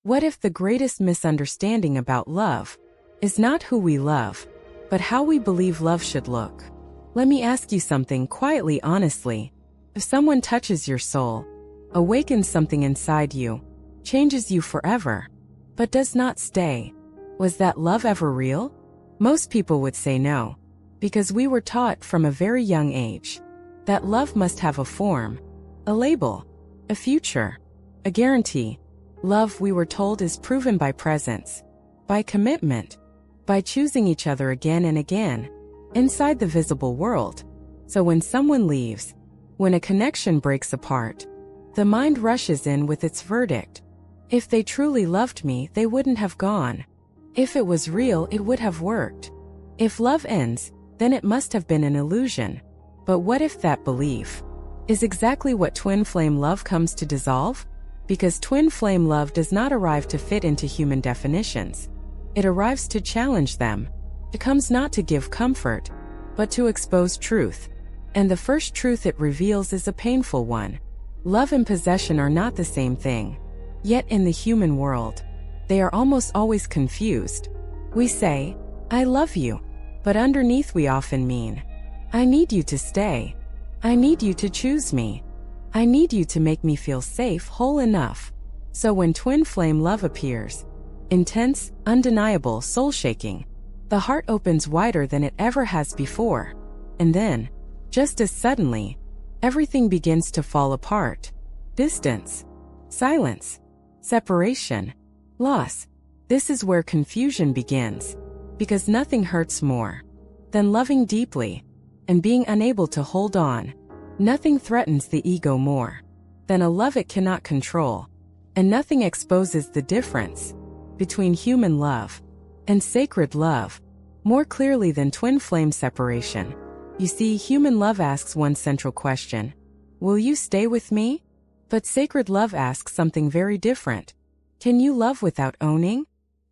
What if the greatest misunderstanding about love is not who we love, but how we believe love should look? Let me ask you something quietly, honestly. If someone touches your soul, awakens something inside you, changes you forever, but does not stay, was that love ever real? Most people would say no, because we were taught from a very young age that love must have a form, a label, a future, a guarantee. Love, we were told, is proven by presence, by commitment, by choosing each other again and again, inside the visible world. So when someone leaves, when a connection breaks apart, the mind rushes in with its verdict. If they truly loved me, they wouldn't have gone. If it was real, it would have worked. If love ends, then it must have been an illusion. But what if that belief is exactly what twin flame love comes to dissolve? Because twin flame love does not arrive to fit into human definitions. It arrives to challenge them. It comes not to give comfort, but to expose truth. And the first truth it reveals is a painful one. Love and possession are not the same thing. Yet in the human world, they are almost always confused. We say, I love you, but underneath we often mean, I need you to stay. I need you to choose me. I need you to make me feel safe, whole enough. So when twin flame love appears, intense, undeniable, soul-shaking, the heart opens wider than it ever has before. And then, just as suddenly, everything begins to fall apart. Distance, silence, separation, loss. This is where confusion begins, because nothing hurts more than loving deeply and being unable to hold on. Nothing threatens the ego more than a love it cannot control, and nothing exposes the difference between human love and sacred love more clearly than twin flame separation. You see, human love asks one central question: will you stay with me? But sacred love asks something very different. Can you love without owning?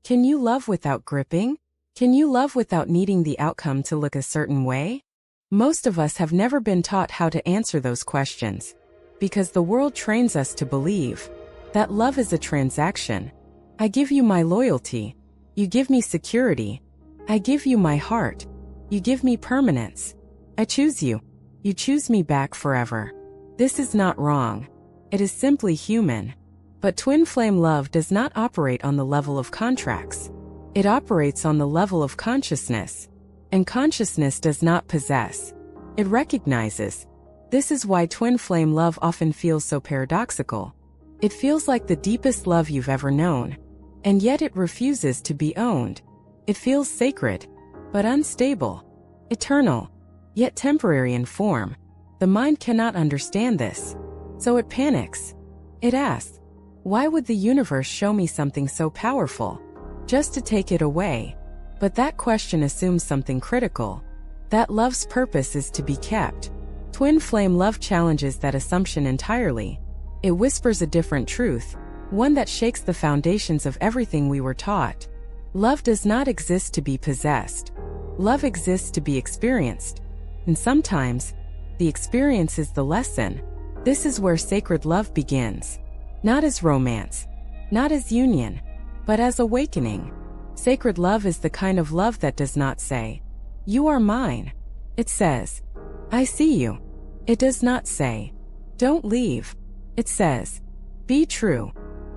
Can you love without gripping? Can you love without needing the outcome to look a certain way? Most of us have never been taught how to answer those questions, because the world trains us to believe that love is a transaction. I give you my loyalty. You give me security. I give you my heart. You give me permanence. I choose you. You choose me back forever. This is not wrong. It is simply human. But twin flame love does not operate on the level of contracts. It operates on the level of consciousness. And consciousness does not possess. It recognizes. This is why twin flame love often feels so paradoxical. It feels like the deepest love you've ever known, and yet it refuses to be owned. It feels sacred, but unstable, eternal, yet temporary in form. The mind cannot understand this, so it panics. It asks, why would the universe show me something so powerful, just to take it away? But that question assumes something critical, that love's purpose is to be kept. Twin flame love challenges that assumption entirely. It whispers a different truth, one that shakes the foundations of everything we were taught. Love does not exist to be possessed. Love exists to be experienced. And sometimes, the experience is the lesson. This is where sacred love begins. Not as romance, not as union, but as awakening. Sacred love is the kind of love that does not say, you are mine. It says, I see you. It does not say, don't leave. It says, be true.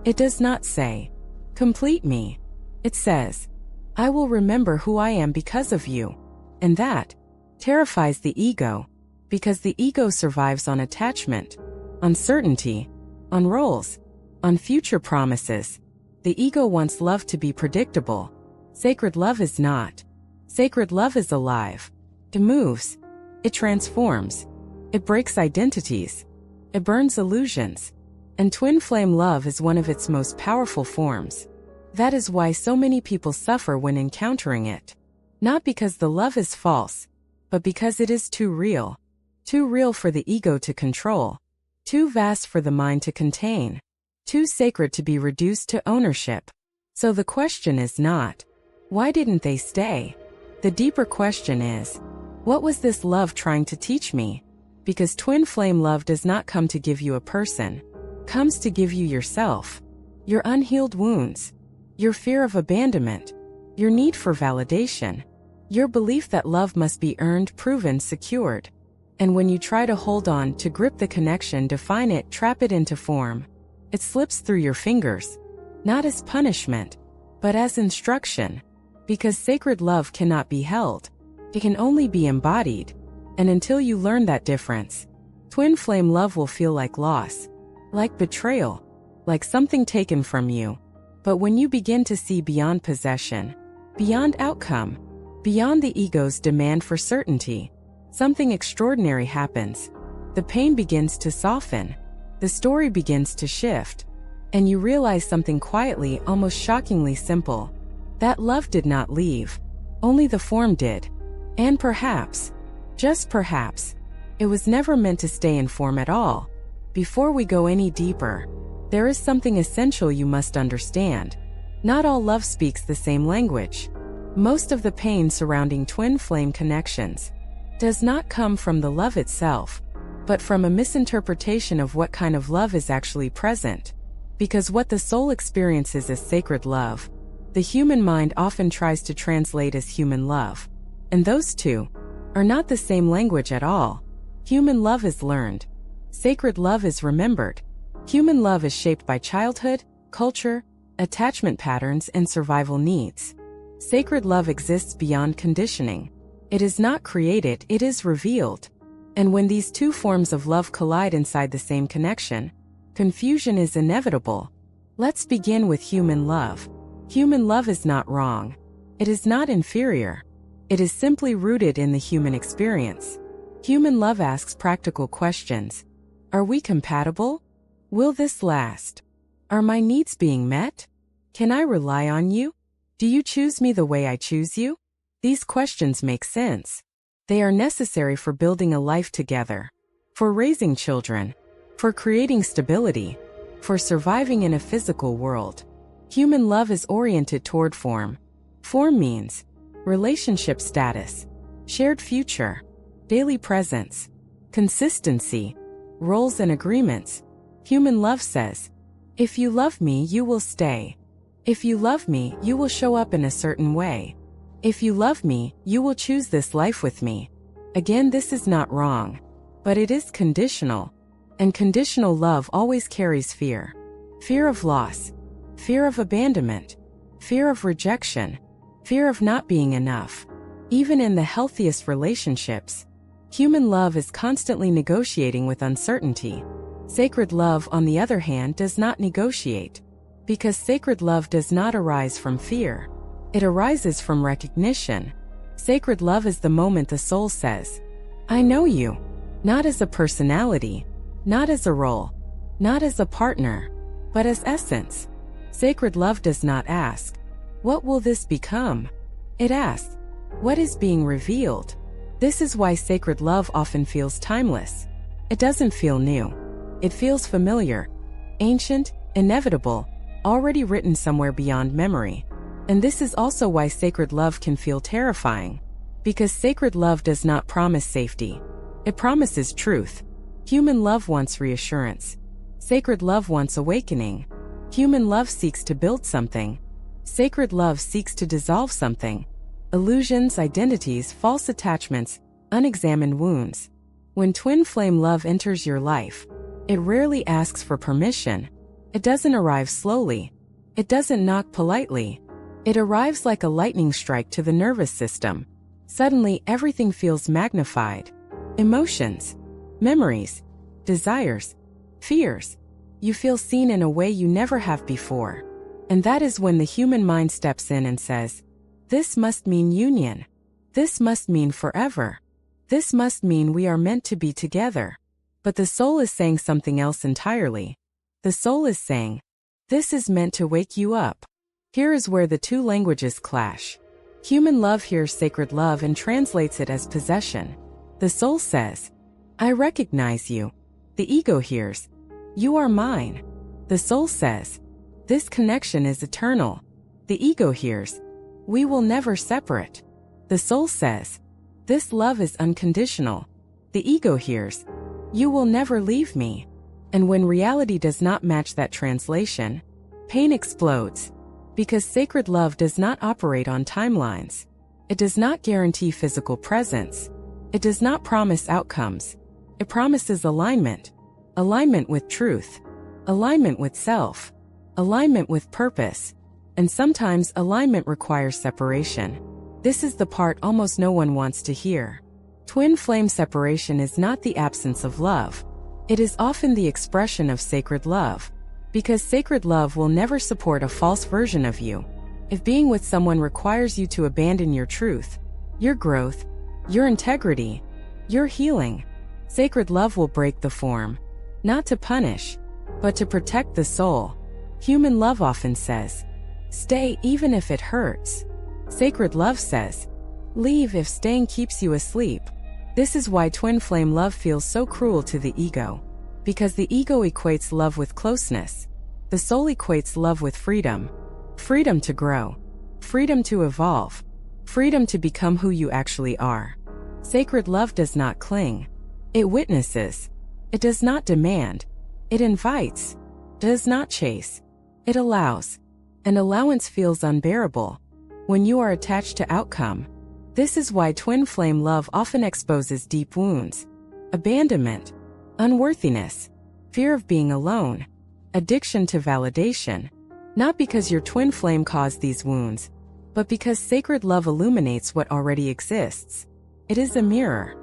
It does not say, complete me. It says, I will remember who I am because of you. And that terrifies the ego, because the ego survives on attachment, on certainty, on roles, on future promises. The ego wants love to be predictable. Sacred love is not. Sacred love is alive. It moves. It transforms. It breaks identities. It burns illusions. And twin flame love is one of its most powerful forms. That is why so many people suffer when encountering it. Not because the love is false, but because it is too real. Too real for the ego to control. Too vast for the mind to contain. Too sacred to be reduced to ownership. So the question is not, why didn't they stay? The deeper question is, what was this love trying to teach me? Because twin flame love does not come to give you a person, comes to give you yourself. your unhealed wounds, your fear of abandonment, your need for validation, your belief that love must be earned, proven, secured. And when you try to hold on, to grip the connection, define it, trap it into form, it slips through your fingers, not as punishment, but as instruction. Because sacred love cannot be held. It can only be embodied. And until you learn that difference, twin flame love will feel like loss, like betrayal, like something taken from you. But when you begin to see beyond possession, beyond outcome, beyond the ego's demand for certainty, something extraordinary happens. The pain begins to soften. The story begins to shift. And you realize something quietly, almost shockingly simple. That love did not leave. Only the form did. And perhaps, just perhaps, it was never meant to stay in form at all. Before we go any deeper, there is something essential you must understand. Not all love speaks the same language. Most of the pain surrounding twin flame connections does not come from the love itself, but from a misinterpretation of what kind of love is actually present. Because what the soul experiences as sacred love, the human mind often tries to translate as human love. And those two are not the same language at all. Human love is learned. Sacred love is remembered. Human love is shaped by childhood, culture, attachment patterns, and survival needs. Sacred love exists beyond conditioning. It is not created, it is revealed. And when these two forms of love collide inside the same connection, confusion is inevitable. Let's begin with human love. Human love is not wrong. It is not inferior. It is simply rooted in the human experience. Human love asks practical questions. Are we compatible? Will this last? Are my needs being met? Can I rely on you? Do you choose me the way I choose you? These questions make sense. They are necessary for building a life together, for raising children, for creating stability, for surviving in a physical world. Human love is oriented toward form. Form means relationship status, shared future, daily presence, consistency, roles and agreements. Human love says, if you love me, you will stay. If you love me, you will show up in a certain way. If you love me, you will choose this life with me. Again, this is not wrong, but it is conditional. And conditional love always carries fear. Fear of loss, fear of abandonment, fear of rejection, fear of not being enough. Even in the healthiest relationships, human love is constantly negotiating with uncertainty. Sacred love, on the other hand, does not negotiate. Because sacred love does not arise from fear. It arises from recognition. Sacred love is the moment the soul says, I know you. Not as a personality, not as a role, not as a partner, but as essence. Sacred love does not ask, what will this become? It asks, what is being revealed? This is why sacred love often feels timeless. It doesn't feel new. It feels familiar, ancient, inevitable, already written somewhere beyond memory. And this is also why sacred love can feel terrifying. Because sacred love does not promise safety. It promises truth. Human love wants reassurance. Sacred love wants awakening. Human love seeks to build something. Sacred love seeks to dissolve something. Illusions, identities, false attachments, unexamined wounds. When twin flame love enters your life, it rarely asks for permission. It doesn't arrive slowly. It doesn't knock politely. It arrives like a lightning strike to the nervous system. Suddenly, everything feels magnified. Emotions, memories, desires, fears. You feel seen in a way you never have before. And that is when the human mind steps in and says, this must mean union. This must mean forever. This must mean we are meant to be together. But the soul is saying something else entirely. The soul is saying, this is meant to wake you up. Here is where the two languages clash. Human love hears sacred love and translates it as possession. The soul says, I recognize you. The ego hears, you are mine. The soul says, this connection is eternal. The ego hears, we will never separate. The soul says, this love is unconditional. The ego hears, you will never leave me. And when reality does not match that translation, Pain explodes. Because sacred love does not operate on timelines. It does not guarantee physical presence. It does not promise outcomes. It promises alignment. Alignment with truth. Alignment with self. Alignment with purpose. And sometimes alignment requires separation. This is the part almost no one wants to hear. Twin flame separation is not the absence of love. It is often the expression of sacred love. Because sacred love will never support a false version of you. If being with someone requires you to abandon your truth, your growth, your integrity, your healing, sacred love will break the form. Not to punish, but to protect the soul. Human love often says, stay even if it hurts. Sacred love says, leave if staying keeps you asleep. This is why twin flame love feels so cruel to the ego. Because the ego equates love with closeness. The soul equates love with freedom. Freedom to grow. Freedom to evolve. Freedom to become who you actually are. Sacred love does not cling. It witnesses. It does not demand. It invites. Does not chase. It allows. And allowance feels unbearable when you are attached to outcome. This is why twin flame love often exposes deep wounds. Abandonment. Unworthiness. Fear of being alone. Addiction to validation. Not because your twin flame caused these wounds, but because sacred love illuminates what already exists. It is a mirror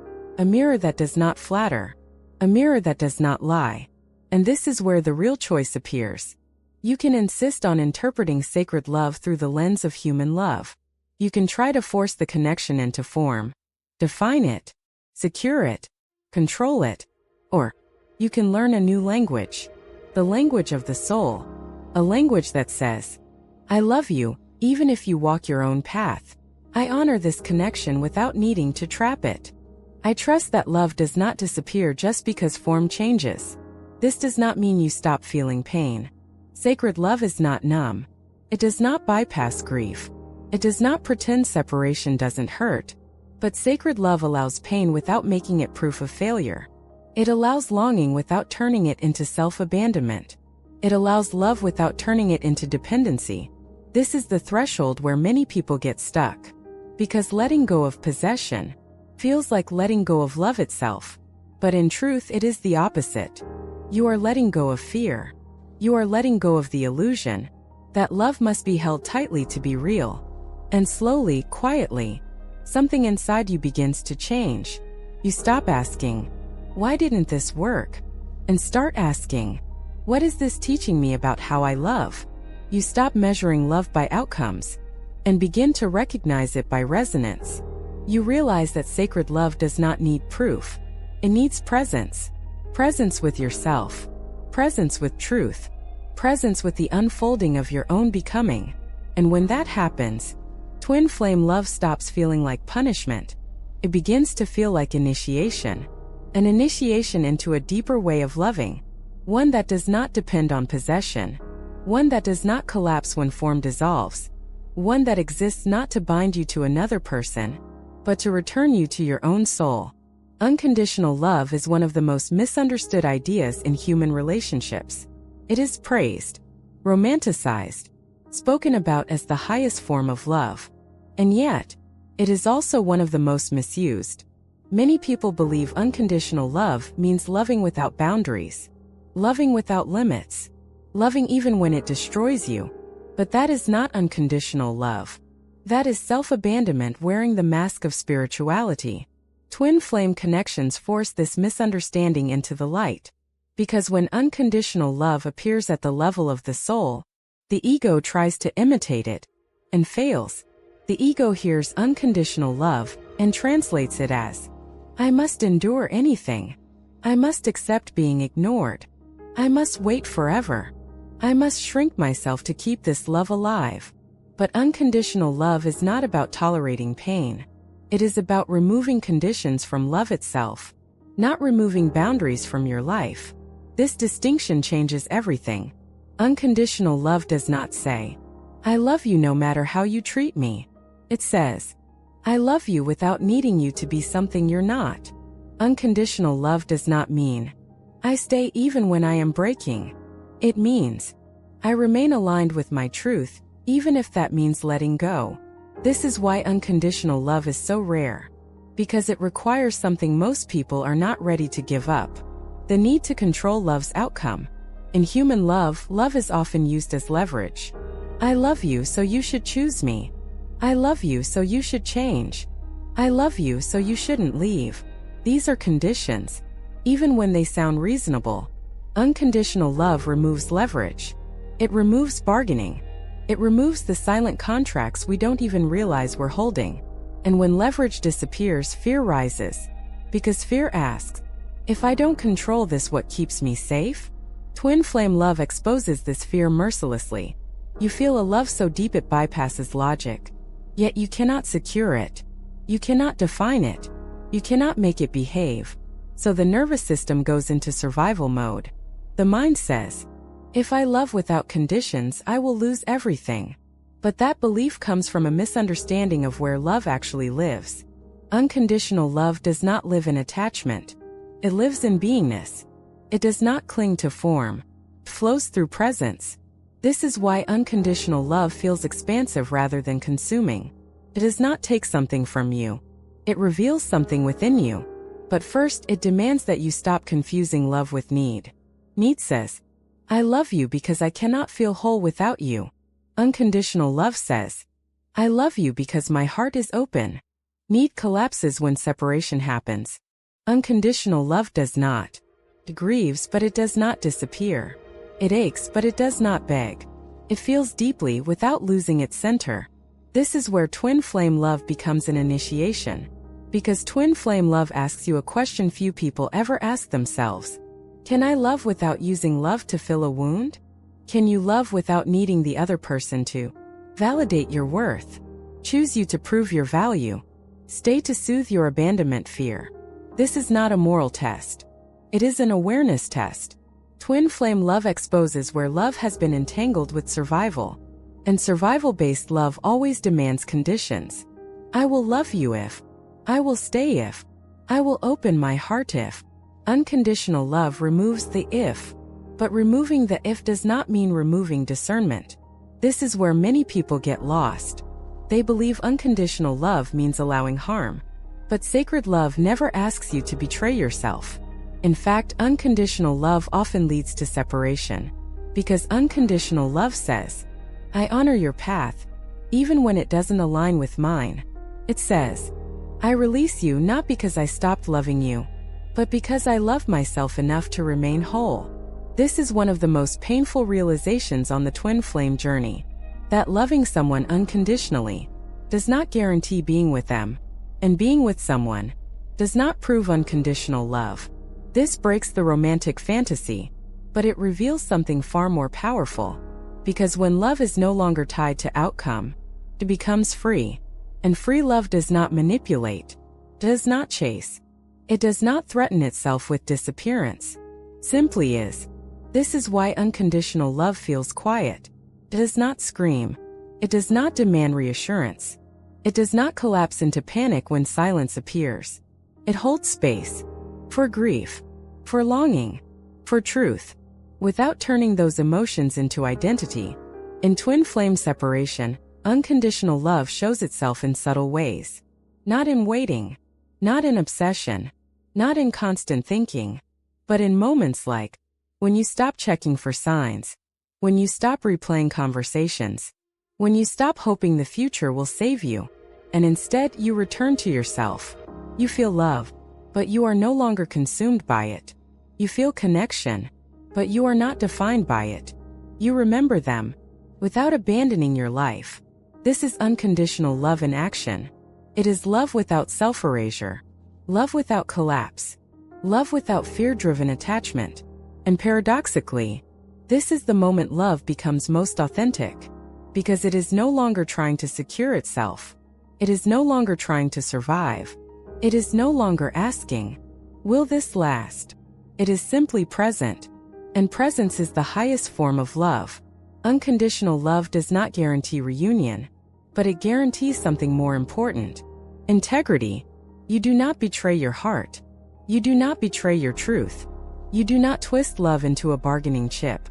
that does not flatter, a mirror that does not lie. And this is where the real choice appears. You can insist on interpreting sacred love through the lens of human love. You can try to force the connection into form, define it, secure it, control it, or you can learn a new language, the language of the soul. A language that says, I love you, even if you walk your own path. I honor this connection without needing to trap it. I trust that love does not disappear just because form changes. This does not mean you stop feeling pain. Sacred love is not numb. It does not bypass grief. It does not pretend separation doesn't hurt. But sacred love allows pain without making it proof of failure. It allows longing without turning it into self-abandonment. It allows love without turning it into dependency. This is the threshold where many people get stuck. Because letting go of possession feels like letting go of love itself. But in truth, it is the opposite. You are letting go of fear. You are letting go of the illusion that love must be held tightly to be real. And slowly, quietly, something inside you begins to change. You stop asking, why didn't this work? And start asking, what is this teaching me about how I love? You stop measuring love by outcomes and begin to recognize it by resonance. You realize that sacred love does not need proof. It needs presence. Presence with yourself. Presence with truth. Presence with the unfolding of your own becoming. And when that happens, twin flame love stops feeling like punishment. It begins to feel like initiation. An initiation into a deeper way of loving. One that does not depend on possession. One that does not collapse when form dissolves. One that exists not to bind you to another person, but to return you to your own soul. Unconditional love is one of the most misunderstood ideas in human relationships. It is praised, romanticized, spoken about as the highest form of love. And yet, it is also one of the most misused. Many people believe unconditional love means loving without boundaries. Loving without limits. Loving even when it destroys you. But that is not unconditional love. That is self-abandonment wearing the mask of spirituality. Twin flame connections force this misunderstanding into the light. Because when unconditional love appears at the level of the soul, the ego tries to imitate it, and fails. The ego hears unconditional love, and translates it as, I must endure anything. I must accept being ignored. I must wait forever. I must shrink myself to keep this love alive. But unconditional love is not about tolerating pain. It is about removing conditions from love itself, not removing boundaries from your life. This distinction changes everything. Unconditional love does not say, I love you no matter how you treat me. It says, I love you without needing you to be something you're not. Unconditional love does not mean, I stay even when I am breaking. It means, I remain aligned with my truth, even if that means letting go. This is why unconditional love is so rare. Because it requires something most people are not ready to give up: the need to control love's outcome. In human love, love is often used as leverage. I love you, so you should choose me. I love you, so you should change. I love you, so you shouldn't leave. These are conditions, even when they sound reasonable. Unconditional love removes leverage. It removes bargaining. It removes the silent contracts we don't even realize we're holding. And when leverage disappears, fear rises. Because fear asks, if I don't control this, what keeps me safe? Twin flame love exposes this fear mercilessly. You feel a love so deep it bypasses logic. Yet you cannot secure it. You cannot define it. You cannot make it behave. So the nervous system goes into survival mode. The mind says, if I love without conditions, I will lose everything. But that belief comes from a misunderstanding of where love actually lives. Unconditional love does not live in attachment. It lives in beingness. It does not cling to form. It flows through presence. This is why unconditional love feels expansive rather than consuming. It does not take something from you. It reveals something within you. But first, it demands that you stop confusing love with need. Need says, I love you because I cannot feel whole without you. Unconditional love says, I love you because my heart is open. Need collapses when separation happens. Unconditional love does not. It grieves, but it does not disappear. It aches, but it does not beg. It feels deeply without losing its center. This is where twin flame love becomes an initiation. Because twin flame love asks you a question few people ever ask themselves. Can I love without using love to fill a wound? Can you love without needing the other person to validate your worth, choose you to prove your value, stay to soothe your abandonment fear? This is not a moral test. It is an awareness test. Twin flame love exposes where love has been entangled with survival. And survival-based love always demands conditions. I will love you if. I will stay if. I will open my heart if. Unconditional love removes the if. But removing the if does not mean removing discernment. This is where many people get lost. They believe unconditional love means allowing harm. But sacred love never asks you to betray yourself. In fact, unconditional love often leads to separation. Because unconditional love says, I honor your path, even when it doesn't align with mine. It says, I release you not because I stopped loving you, but because I love myself enough to remain whole. This is one of the most painful realizations on the twin flame journey. That loving someone unconditionally does not guarantee being with them, and being with someone does not prove unconditional love. This breaks the romantic fantasy, but it reveals something far more powerful. Because when love is no longer tied to outcome, it becomes free. And free love does not manipulate, does not chase. It does not threaten itself with disappearance. Simply is. This is why unconditional love feels quiet. It does not scream. It does not demand reassurance. It does not collapse into panic when silence appears. It holds space. For grief. For longing. For truth. Without turning those emotions into identity. In twin flame separation, unconditional love shows itself in subtle ways. Not in waiting. Not in obsession. Not in constant thinking. But in moments like, when you stop checking for signs. When you stop replaying conversations. When you stop hoping the future will save you. And instead you return to yourself. You feel love, but you are no longer consumed by it. You feel connection, but you are not defined by it. You remember them, without abandoning your life. This is unconditional love in action. It is love without self-erasure. Love without collapse. Love without fear-driven attachment. And paradoxically, this is the moment love becomes most authentic. Because it is no longer trying to secure itself. It is no longer trying to survive. It is no longer asking, will this last? It is simply present. And presence is the highest form of love. Unconditional love does not guarantee reunion, but it guarantees something more important. Integrity. You do not betray your heart. You do not betray your truth. You do not twist love into a bargaining chip.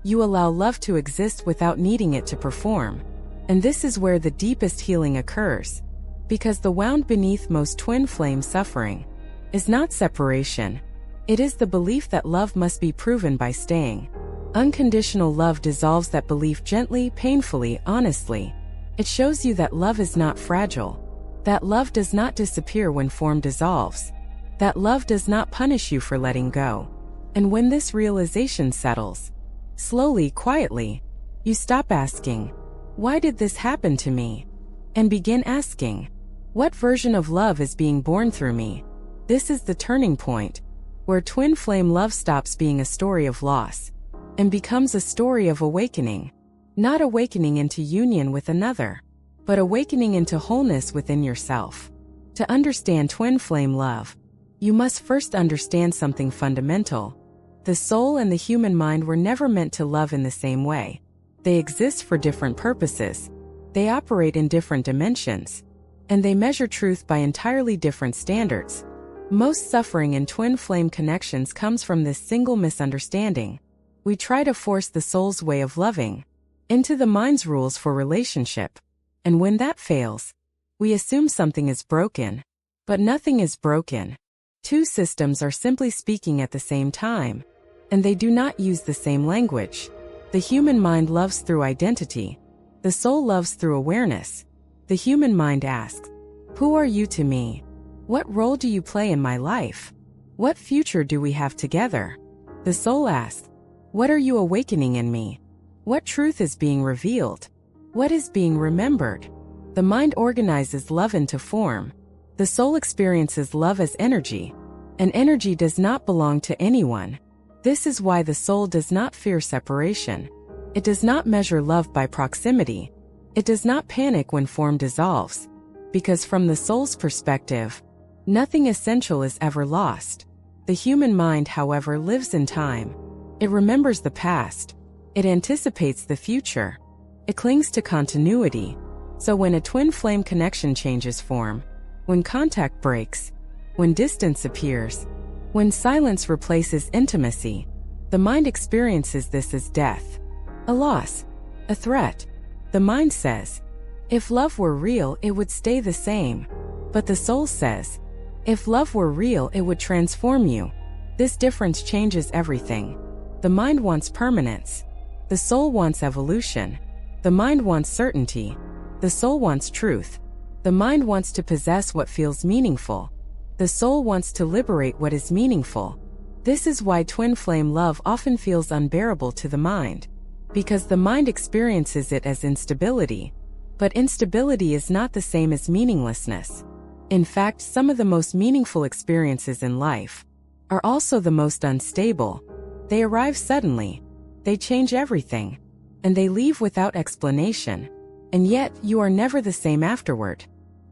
You allow love to exist without needing it to perform. And this is where the deepest healing occurs. Because the wound beneath most twin flame suffering is not separation. It is the belief that love must be proven by staying. Unconditional love dissolves that belief gently, painfully, honestly. It shows you that love is not fragile. That love does not disappear when form dissolves. That love does not punish you for letting go. And when this realization settles, slowly, quietly, you stop asking, "Why did this happen to me?" and begin asking, "What version of love is being born through me?" This is the turning point, where twin flame love stops being a story of loss and becomes a story of awakening. Not awakening into union with another, but awakening into wholeness within yourself. To understand twin flame love, you must first understand something fundamental. The soul and the human mind were never meant to love in the same way. They exist for different purposes. They operate in different dimensions. And they measure truth by entirely different standards. Most suffering in twin flame connections comes from this single misunderstanding. We try to force the soul's way of loving into the mind's rules for relationship. And when that fails, we assume something is broken. But nothing is broken. Two systems are simply speaking at the same time, and they do not use the same language. The human mind loves through identity. The soul loves through awareness. The human mind asks, "Who are you to me? What role do you play in my life? What future do we have together?" The soul asks, "What are you awakening in me? What truth is being revealed? What is being remembered?" The mind organizes love into form. The soul experiences love as energy, and energy does not belong to anyone. This is why the soul does not fear separation. It does not measure love by proximity. It does not panic when form dissolves. Because from the soul's perspective, nothing essential is ever lost. The human mind, however, lives in time. It remembers the past. It anticipates the future. It clings to continuity. So when a twin flame connection changes form, when contact breaks, when distance appears, when silence replaces intimacy, the mind experiences this as death, a loss, a threat. The mind says, "If love were real, it would stay the same." But the soul says, "If love were real, it would transform you." This difference changes everything. The mind wants permanence. The soul wants evolution. The mind wants certainty. The soul wants truth. The mind wants to possess what feels meaningful. The soul wants to liberate what is meaningful. This is why twin flame love often feels unbearable to the mind. Because the mind experiences it as instability. But instability is not the same as meaninglessness. In fact, some of the most meaningful experiences in life are also the most unstable. They arrive suddenly. They change everything. And they leave without explanation. And yet, you are never the same afterward.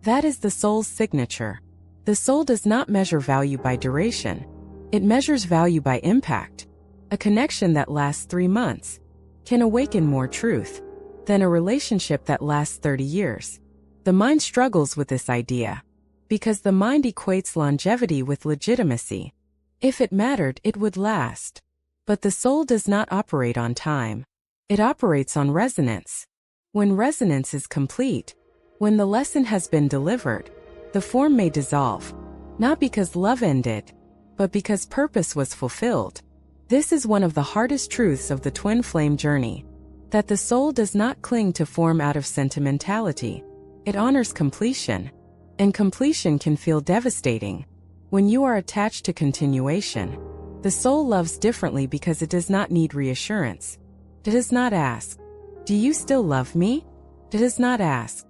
That is the soul's signature. The soul does not measure value by duration. It measures value by impact. A connection that lasts 3 months can awaken more truth than a relationship that lasts 30 years. The mind struggles with this idea because the mind equates longevity with legitimacy. If it mattered, it would last. But the soul does not operate on time. It operates on resonance. When resonance is complete, when the lesson has been delivered, the form may dissolve, not because love ended, but because purpose was fulfilled. This is one of the hardest truths of the twin flame journey, that the soul does not cling to form out of sentimentality. It honors completion, and completion can feel devastating. When you are attached to continuation, the soul loves differently because it does not need reassurance. It does not ask, "Do you still love me?" It does not ask,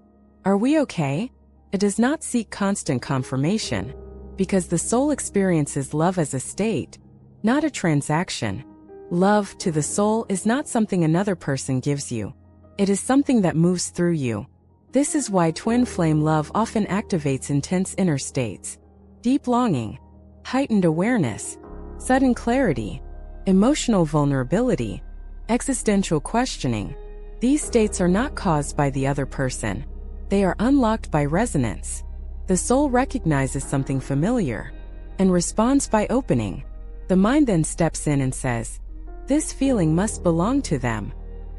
"Are we okay?" It does not seek constant confirmation, because the soul experiences love as a state, not a transaction. Love, to the soul, is not something another person gives you. It is something that moves through you. This is why twin flame love often activates intense inner states. Deep longing, heightened awareness, sudden clarity, emotional vulnerability, existential questioning. These states are not caused by the other person. They are unlocked by resonance. The soul recognizes something familiar and responds by opening. The mind then steps in and says, This feeling must belong to them.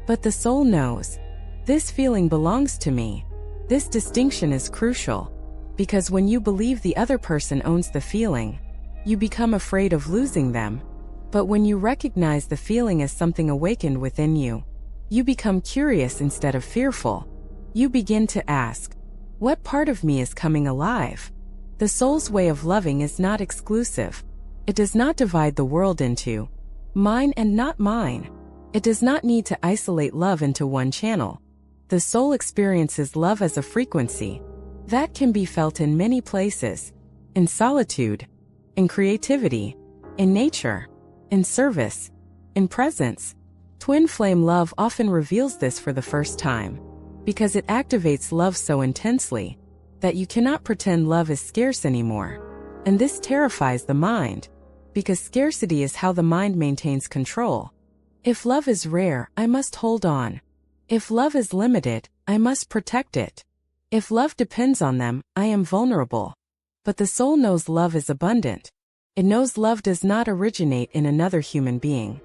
But the soul knows, this feeling belongs to me. This distinction is crucial, because when you believe the other person owns the feeling, you become afraid of losing them. But when you recognize the feeling as something awakened within you, you become curious instead of fearful. You begin to ask, what part of me is coming alive? The soul's way of loving is not exclusive. It does not divide the world into mine and not mine. It does not need to isolate love into one channel. The soul experiences love as a frequency that can be felt in many places: in solitude, in creativity, in nature, in service, in presence. Twin flame love often reveals this for the first time, because it activates love so intensely that you cannot pretend love is scarce anymore. And this terrifies the mind, because scarcity is how the mind maintains control. If love is rare, I must hold on. If love is limited, I must protect it. If love depends on them, I am vulnerable. But the soul knows love is abundant. It knows love does not originate in another human being.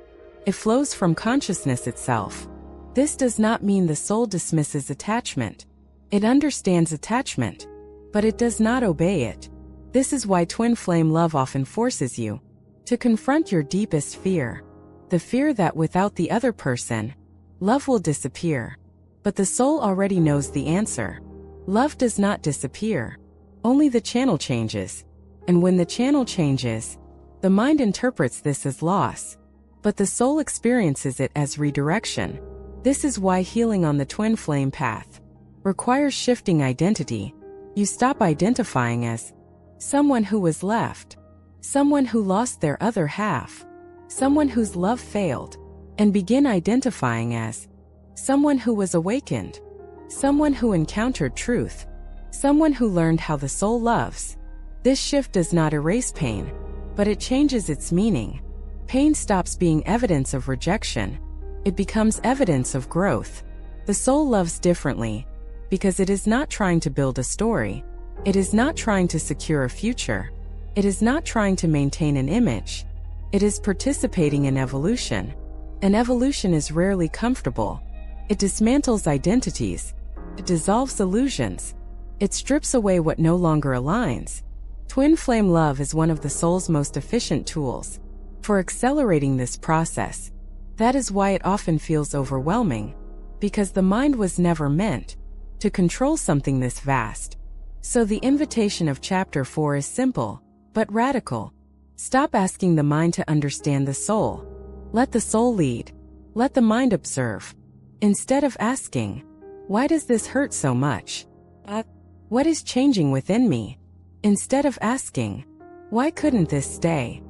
It flows from consciousness itself. This does not mean the soul dismisses attachment. It understands attachment, but it does not obey it. This is why twin flame love often forces you to confront your deepest fear, the fear that without the other person, love will disappear. But the soul already knows the answer. Love does not disappear. Only the channel changes. And when the channel changes, the mind interprets this as loss, but the soul experiences it as redirection. This is why healing on the twin flame path requires shifting identity. You stop identifying as someone who was left, someone who lost their other half, someone whose love failed, and begin identifying as someone who was awakened, someone who encountered truth, someone who learned how the soul loves. This shift does not erase pain, but it changes its meaning. Pain stops being evidence of rejection. It becomes evidence of growth. The soul loves differently, because it is not trying to build a story. It is not trying to secure a future. It is not trying to maintain an image. It is participating in evolution. And evolution is rarely comfortable. It dismantles identities. It dissolves illusions. It strips away what no longer aligns. Twin flame love is one of the soul's most efficient tools for accelerating this process. That is why it often feels overwhelming, because the mind was never meant to control something this vast. So the invitation of Chapter 4 is simple, but radical. Stop asking the mind to understand the soul. Let the soul lead. Let the mind observe. Instead of asking, why does this hurt so much? What is changing within me? Instead of asking, why couldn't this stay?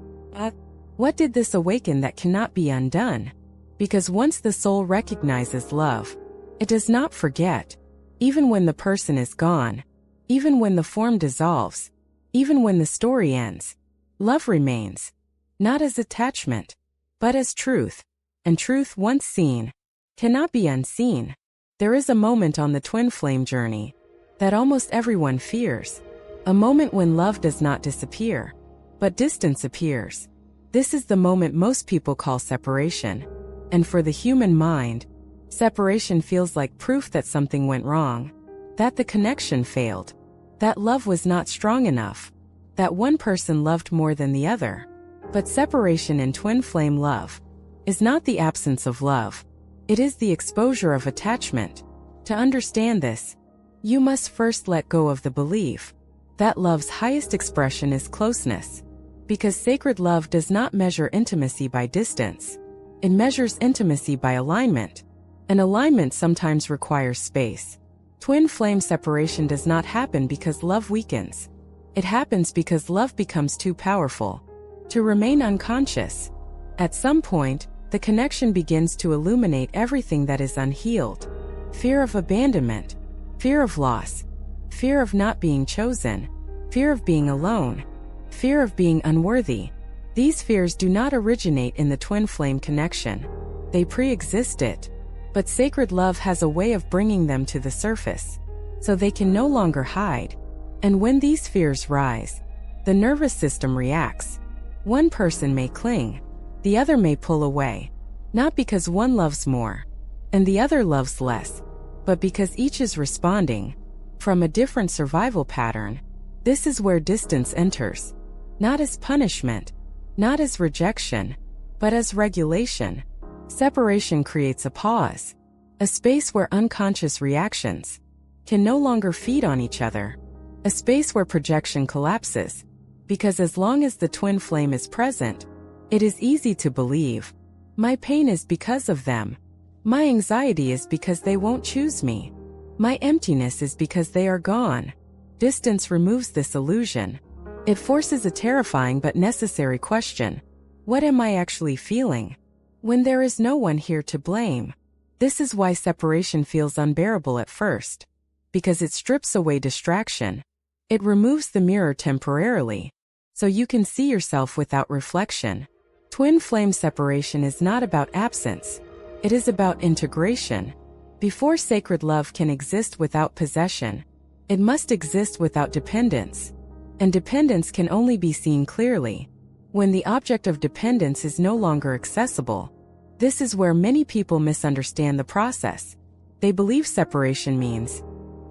What did this awaken that cannot be undone? Because once the soul recognizes love, it does not forget. Even when the person is gone, even when the form dissolves, even when the story ends, love remains, not as attachment, but as truth. And truth, once seen, cannot be unseen. There is a moment on the twin flame journey that almost everyone fears. A moment when love does not disappear, but distance appears. This is the moment most people call separation. And for the human mind, separation feels like proof that something went wrong, that the connection failed, that love was not strong enough, that one person loved more than the other. But separation in twin flame love is not the absence of love. It is the exposure of attachment. To understand this, you must first let go of the belief that love's highest expression is closeness, because sacred love does not measure intimacy by distance. It measures intimacy by alignment, and alignment sometimes requires space. Twin flame separation does not happen because love weakens. It happens because love becomes too powerful to remain unconscious. At some point, the connection begins to illuminate everything that is unhealed. Fear of abandonment, fear of loss, fear of not being chosen, fear of being alone, fear of being unworthy. These fears do not originate in the twin flame connection. They pre-exist it. But sacred love has a way of bringing them to the surface, so they can no longer hide. And when these fears rise, the nervous system reacts. One person may cling, the other may pull away. Not because one loves more and the other loves less, but because each is responding from a different survival pattern. This is where distance enters, not as punishment, not as rejection, but as regulation. Separation creates a pause, a space where unconscious reactions can no longer feed on each other, a space where projection collapses, because as long as the twin flame is present, it is easy to believe, my pain is because of them. My anxiety is because they won't choose me. My emptiness is because they are gone. Distance removes this illusion. It forces a terrifying but necessary question. What am I actually feeling? When there is no one here to blame. This is why separation feels unbearable at first. Because it strips away distraction. It removes the mirror temporarily, so you can see yourself without reflection. Twin flame separation is not about absence. It is about integration. Before sacred love can exist without possession, it must exist without dependence. And dependence can only be seen clearly when the object of dependence is no longer accessible. This is where many people misunderstand the process. They believe separation means,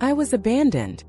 I was abandoned.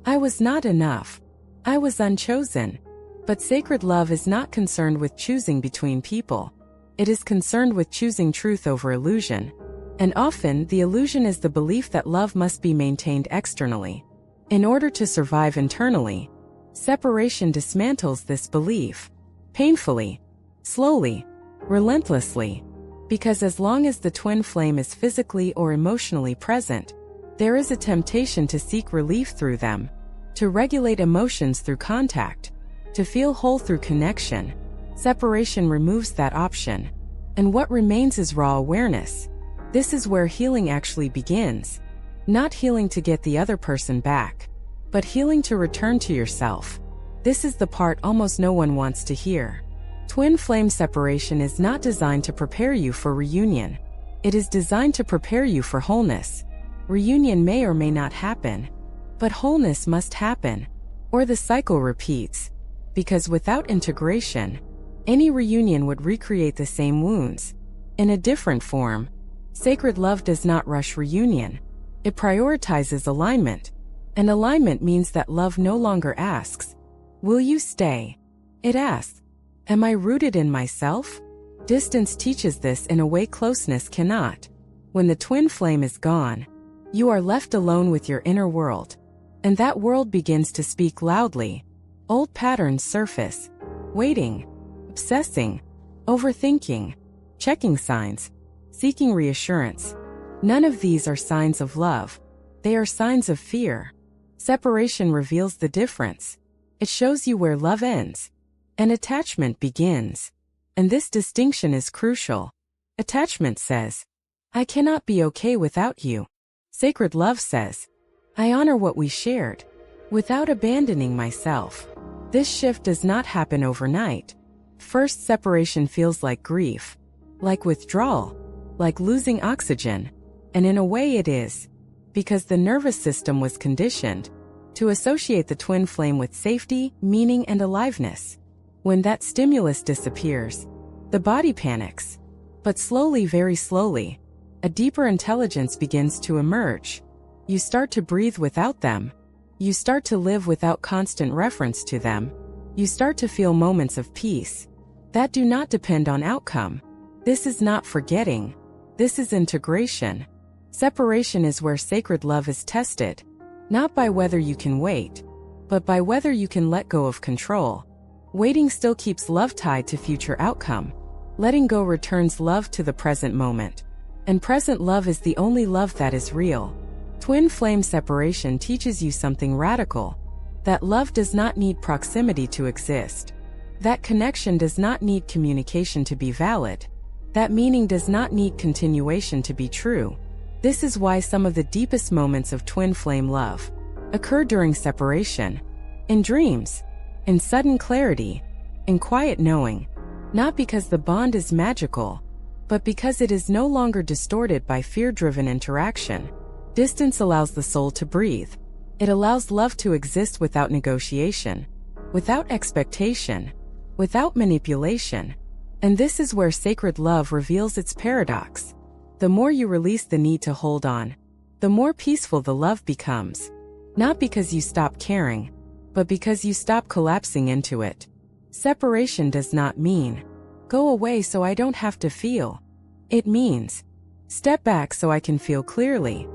I was not enough. I was unchosen. But sacred love is not concerned with choosing between people. It is concerned with choosing truth over illusion. And often, the illusion is the belief that love must be maintained externally in order to survive internally. Separation dismantles this belief. Painfully, slowly, relentlessly. Because as long as the twin flame is physically or emotionally present, there is a temptation to seek relief through them, to regulate emotions through contact, to feel whole through connection. Separation removes that option, and what remains is raw awareness. This is where healing actually begins. Not healing to get the other person back, but healing to return to yourself. This is the part almost no one wants to hear. Twin flame separation is not designed to prepare you for reunion. It is designed to prepare you for wholeness. Reunion may or may not happen, but wholeness must happen, or the cycle repeats. Because without integration, any reunion would recreate the same wounds, in a different form. Sacred love does not rush reunion. It prioritizes alignment. And alignment means that love no longer asks, will you stay? It asks, am I rooted in myself? Distance teaches this in a way closeness cannot. When the twin flame is gone, you are left alone with your inner world. And that world begins to speak loudly. Old patterns surface. Waiting, obsessing, overthinking, checking signs, seeking reassurance. None of these are signs of love. They are signs of fear. Separation reveals the difference. It shows you where love ends and attachment begins. And this distinction is crucial. Attachment says, I cannot be okay without you. Sacred love says, I honor what we shared, without abandoning myself. This shift does not happen overnight. First, separation feels like grief, like withdrawal, like losing oxygen. And in a way it is, because the nervous system was conditioned to associate the twin flame with safety, meaning, and aliveness. When that stimulus disappears, the body panics. But slowly, very slowly, a deeper intelligence begins to emerge. You start to breathe without them. You start to live without constant reference to them. You start to feel moments of peace that do not depend on outcome. This is not forgetting. This is integration. Separation is where sacred love is tested, not by whether you can wait, but by whether you can let go of control. Waiting still keeps love tied to future outcome. Letting go returns love to the present moment. And present love is the only love that is real. Twin flame separation teaches you something radical. That love does not need proximity to exist. That connection does not need communication to be valid. That meaning does not need continuation to be true. This is why some of the deepest moments of twin flame love occur during separation. In dreams, in sudden clarity, in quiet knowing. Not because the bond is magical, but because it is no longer distorted by fear-driven interaction. Distance allows the soul to breathe. It allows love to exist without negotiation, without expectation, without manipulation. And this is where sacred love reveals its paradox. The more you release the need to hold on, the more peaceful the love becomes. Not because you stop caring, but because you stop collapsing into it. Separation does not mean, go away so I don't have to feel. It means, step back so I can feel clearly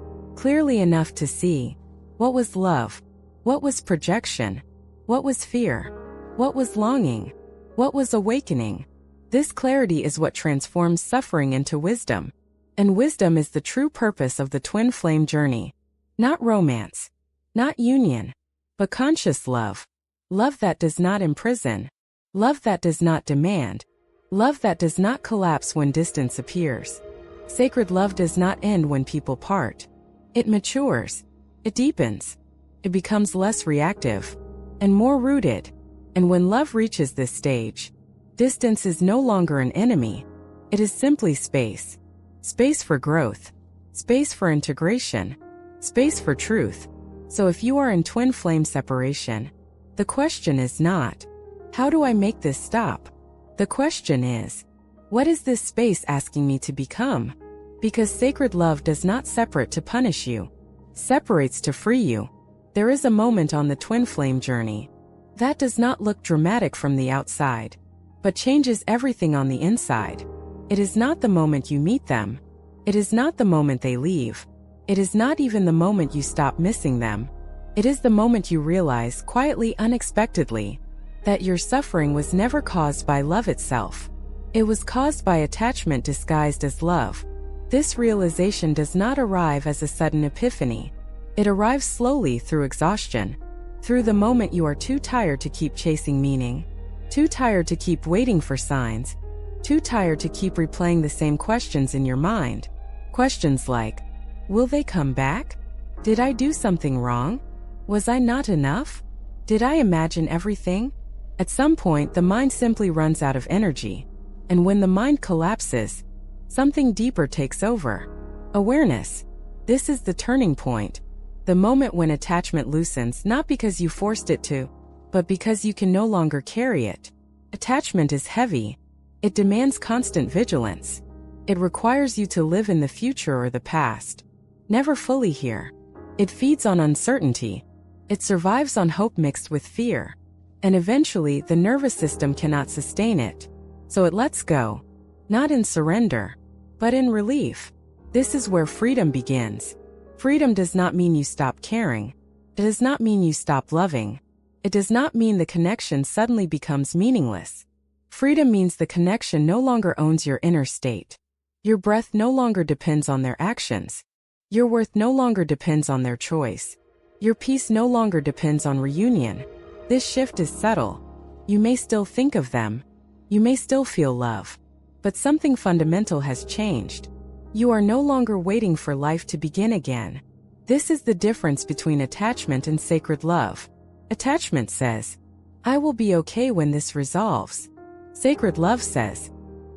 enough to see what was love, what was projection, what was fear, what was longing, what was awakening. This clarity is what transforms suffering into wisdom. And wisdom is the true purpose of the twin flame journey. Not romance, not union, but conscious love. Love that does not imprison. Love that does not demand. Love that does not collapse when distance appears. Sacred love does not end when people part. It matures. It deepens. It becomes less reactive and more rooted. And when love reaches this stage, distance is no longer an enemy. It is simply space. Space for growth. Space for integration. Space for truth. So if you are in twin flame separation, the question is not, how do I make this stop? The question is, what is this space asking me to become? Because sacred love does not separate to punish you. Separates to free you. There is a moment on the twin flame journey that does not look dramatic from the outside, but changes everything on the inside. It is not the moment you meet them. It is not the moment they leave. It is not even the moment you stop missing them. It is the moment you realize, quietly, unexpectedly, that your suffering was never caused by love itself. It was caused by attachment disguised as love. This realization does not arrive as a sudden epiphany. It arrives slowly through exhaustion, through the moment you are too tired to keep chasing meaning, too tired to keep waiting for signs, too tired to keep replaying the same questions in your mind. Questions like, will they come back? Did I do something wrong? Was I not enough? Did I imagine everything? At some point, the mind simply runs out of energy. And when the mind collapses, something deeper takes over. Awareness. This is the turning point. The moment when attachment loosens, not because you forced it to, but because you can no longer carry it. Attachment is heavy. It demands constant vigilance. It requires you to live in the future or the past, never fully here. It feeds on uncertainty. It survives on hope mixed with fear. And eventually, the nervous system cannot sustain it. So it lets go. Not in surrender, but in relief. This is where freedom begins. Freedom does not mean you stop caring. It does not mean you stop loving. It does not mean the connection suddenly becomes meaningless. Freedom means the connection no longer owns your inner state. Your breath no longer depends on their actions. Your worth no longer depends on their choice. Your peace no longer depends on reunion. This shift is subtle. You may still think of them. You may still feel love. But something fundamental has changed. You are no longer waiting for life to begin again. This is the difference between attachment and sacred love. Attachment says, I will be okay when this resolves. Sacred love says,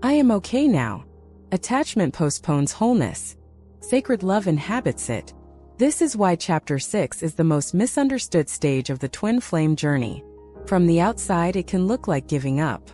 I am okay now. Attachment postpones wholeness. Sacred love inhabits it. This is why Chapter 6 is the most misunderstood stage of the twin flame journey. From the outside, it can look like giving up,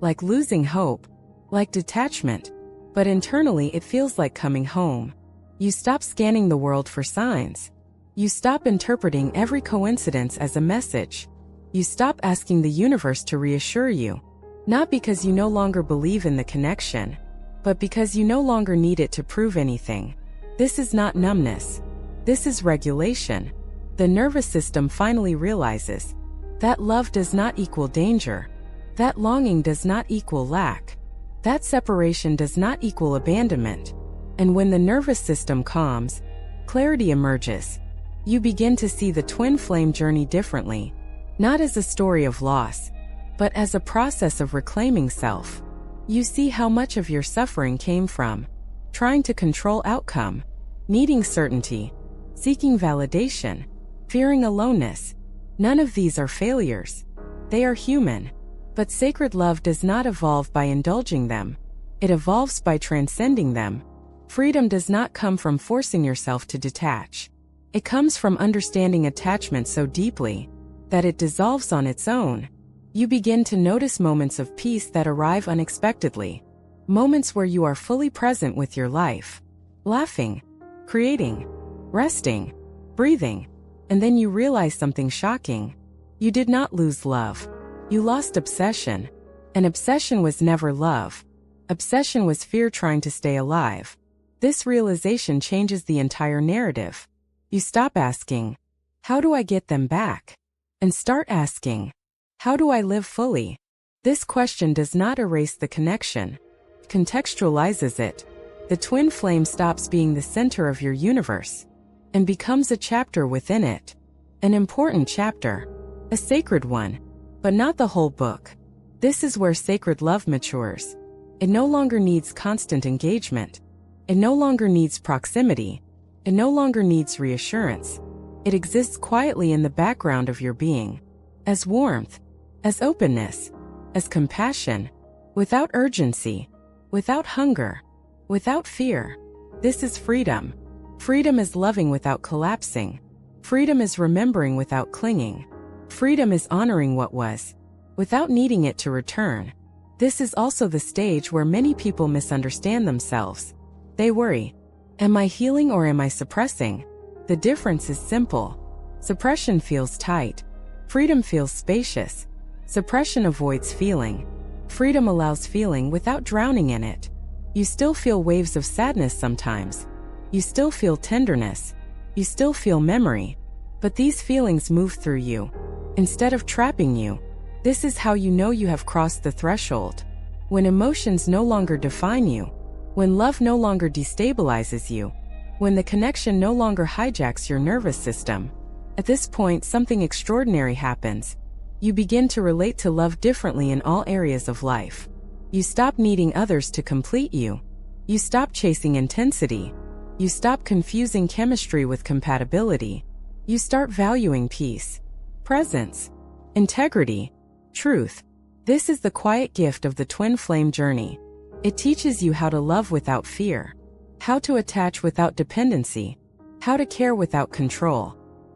like losing hope, like detachment. But internally, it feels like coming home. You stop scanning the world for signs. You stop interpreting every coincidence as a message. You stop asking the universe to reassure you. Not because you no longer believe in the connection, but because you no longer need it to prove anything. This is not numbness. This is regulation. The nervous system finally realizes that love does not equal danger. That longing does not equal lack. That separation does not equal abandonment. And when the nervous system calms, clarity emerges. You begin to see the twin flame journey differently, not as a story of loss, but as a process of reclaiming self. You see how much of your suffering came from trying to control outcome, needing certainty, seeking validation, fearing aloneness. None of these are failures. They are human. But sacred love does not evolve by indulging them. It evolves by transcending them. Freedom does not come from forcing yourself to detach. It comes from understanding attachment so deeply that it dissolves on its own. You begin to notice moments of peace that arrive unexpectedly. Moments where you are fully present with your life. Laughing, creating, resting, breathing. And then you realize something shocking. You did not lose love. You lost obsession. And obsession was never love. Obsession was fear trying to stay alive. This realization changes the entire narrative. You stop asking, how do I get them back? And start asking, how do I live fully? This question does not erase the connection. It contextualizes it. The twin flame stops being the center of your universe and becomes a chapter within it. An important chapter. A sacred one. But not the whole book. This is where sacred love matures. It no longer needs constant engagement. It no longer needs proximity. It no longer needs reassurance. It exists quietly in the background of your being. As warmth. As openness. As compassion. Without urgency. Without hunger. Without fear. This is freedom. Freedom is loving without collapsing. Freedom is remembering without clinging. Freedom is honoring what was, without needing it to return. This is also the stage where many people misunderstand themselves. They worry, am I healing or am I suppressing? The difference is simple. Suppression feels tight. Freedom feels spacious. Suppression avoids feeling. Freedom allows feeling without drowning in it. You still feel waves of sadness sometimes. You still feel tenderness. You still feel memory. But these feelings move through you, instead of trapping you. This is how you know you have crossed the threshold. When emotions no longer define you. When love no longer destabilizes you. When the connection no longer hijacks your nervous system. At this point, something extraordinary happens. You begin to relate to love differently in all areas of life. You stop needing others to complete you. You stop chasing intensity. You stop confusing chemistry with compatibility. You start valuing peace, presence, integrity, truth. This is the quiet gift of the twin flame journey. It teaches you how to love without fear, how to attach without dependency, how to care without control.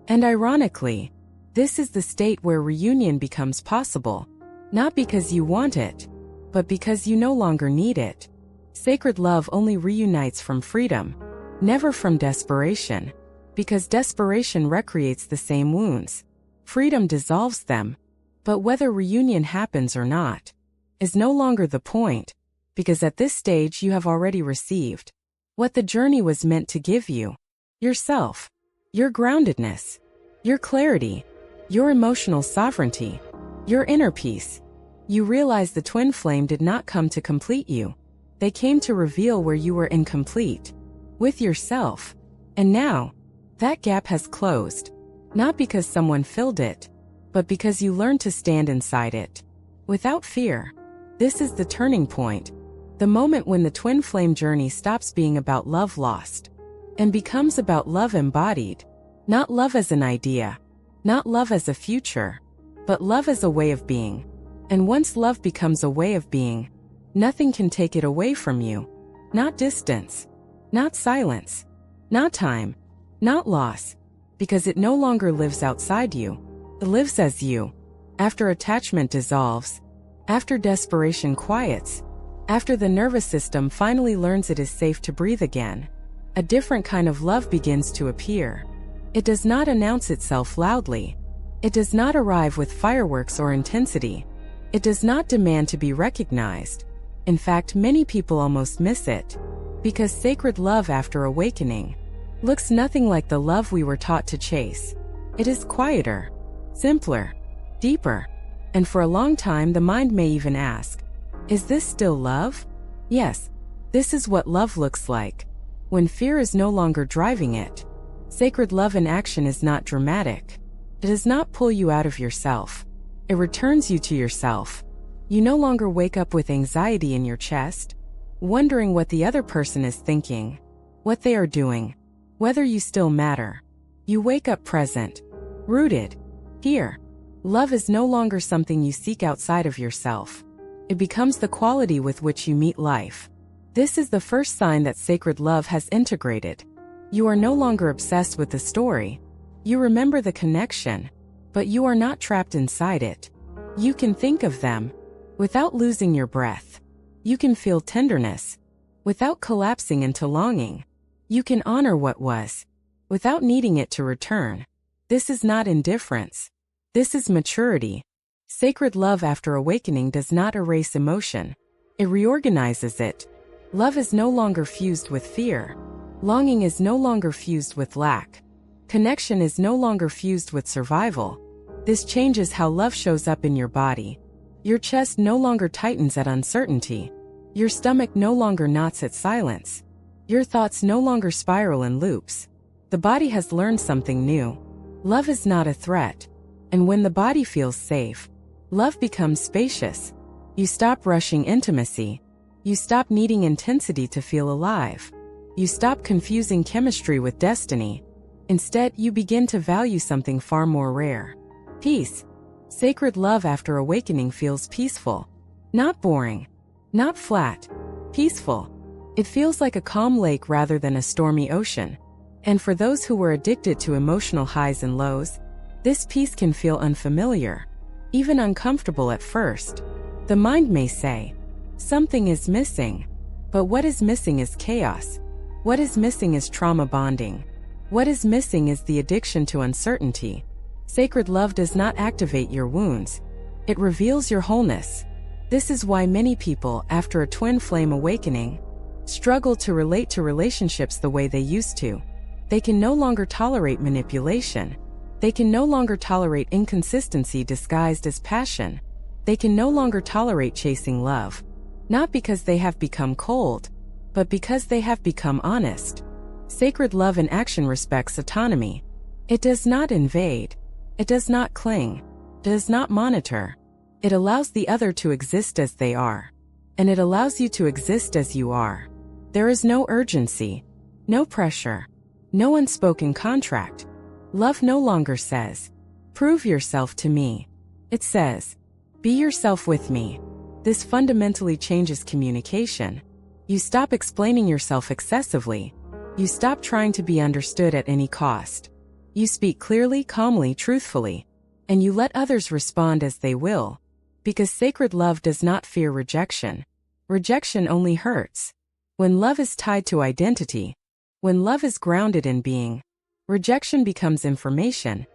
And ironically, this is the state where reunion becomes possible, not because you want it, but because you no longer need it. Sacred love only reunites from freedom, never from desperation, because desperation recreates the same wounds. Freedom dissolves them. But whether reunion happens or not is no longer the point, because at this stage you have already received what the journey was meant to give you. Yourself, your groundedness, your clarity, your emotional sovereignty, your inner peace. You realize the twin flame did not come to complete you. They came to reveal where you were incomplete with yourself. And now, that gap has closed, not because someone filled it, but because you learned to stand inside it, without fear. This is the turning point, the moment when the twin flame journey stops being about love lost, and becomes about love embodied. Not love as an idea, not love as a future, but love as a way of being. And once love becomes a way of being, nothing can take it away from you. Not distance, not silence, not time, not loss, because it no longer lives outside you. It lives as you. After attachment dissolves, after desperation quiets, after the nervous system finally learns it is safe to breathe again, a different kind of love begins to appear. It does not announce itself loudly. It does not arrive with fireworks or intensity. It does not demand to be recognized. In fact, many people almost miss it, because sacred love after awakening looks nothing like the love we were taught to chase. It is quieter, simpler, deeper. And for a long time the mind may even ask, is this still love? Yes, this is what love looks like, when fear is no longer driving it. Sacred love in action is not dramatic. It does not pull you out of yourself. It returns you to yourself. You no longer wake up with anxiety in your chest, wondering what the other person is thinking, what they are doing, whether you still matter. You wake up present, rooted, here. Love is no longer something you seek outside of yourself. It becomes the quality with which you meet life. This is the first sign that sacred love has integrated. You are no longer obsessed with the story. You remember the connection, but you are not trapped inside it. You can think of them without losing your breath. You can feel tenderness without collapsing into longing. You can honor what was without needing it to return. This is not indifference. This is maturity. Sacred love after awakening does not erase emotion. It reorganizes it. Love is no longer fused with fear. Longing is no longer fused with lack. Connection is no longer fused with survival. This changes how love shows up in your body. Your chest no longer tightens at uncertainty. Your stomach no longer knots at silence. Your thoughts no longer spiral in loops. The body has learned something new. Love is not a threat. And when the body feels safe, love becomes spacious. You stop rushing intimacy. You stop needing intensity to feel alive. You stop confusing chemistry with destiny. Instead, you begin to value something far more rare. Peace. Sacred love after awakening feels peaceful. Not boring. Not flat. Peaceful. It feels like a calm lake rather than a stormy ocean. And for those who were addicted to emotional highs and lows, this peace can feel unfamiliar, even uncomfortable at first. The mind may say, something is missing. But what is missing is chaos. What is missing is trauma bonding. What is missing is the addiction to uncertainty. Sacred love does not activate your wounds. It reveals your wholeness. This is why many people, after a twin flame awakening, struggle to relate to relationships the way they used to. They can no longer tolerate manipulation. They can no longer tolerate inconsistency disguised as passion. They can no longer tolerate chasing love. Not because they have become cold, but because they have become honest. Sacred love in action respects autonomy. It does not invade. It does not cling. It does not monitor. It allows the other to exist as they are. And it allows you to exist as you are. There is no urgency, no pressure, no unspoken contract. Love no longer says, prove yourself to me. It says, be yourself with me. This fundamentally changes communication. You stop explaining yourself excessively. You stop trying to be understood at any cost. You speak clearly, calmly, truthfully. And you let others respond as they will. Because sacred love does not fear rejection. Rejection only hurts. When love is tied to identity, when love is grounded in being, rejection becomes information,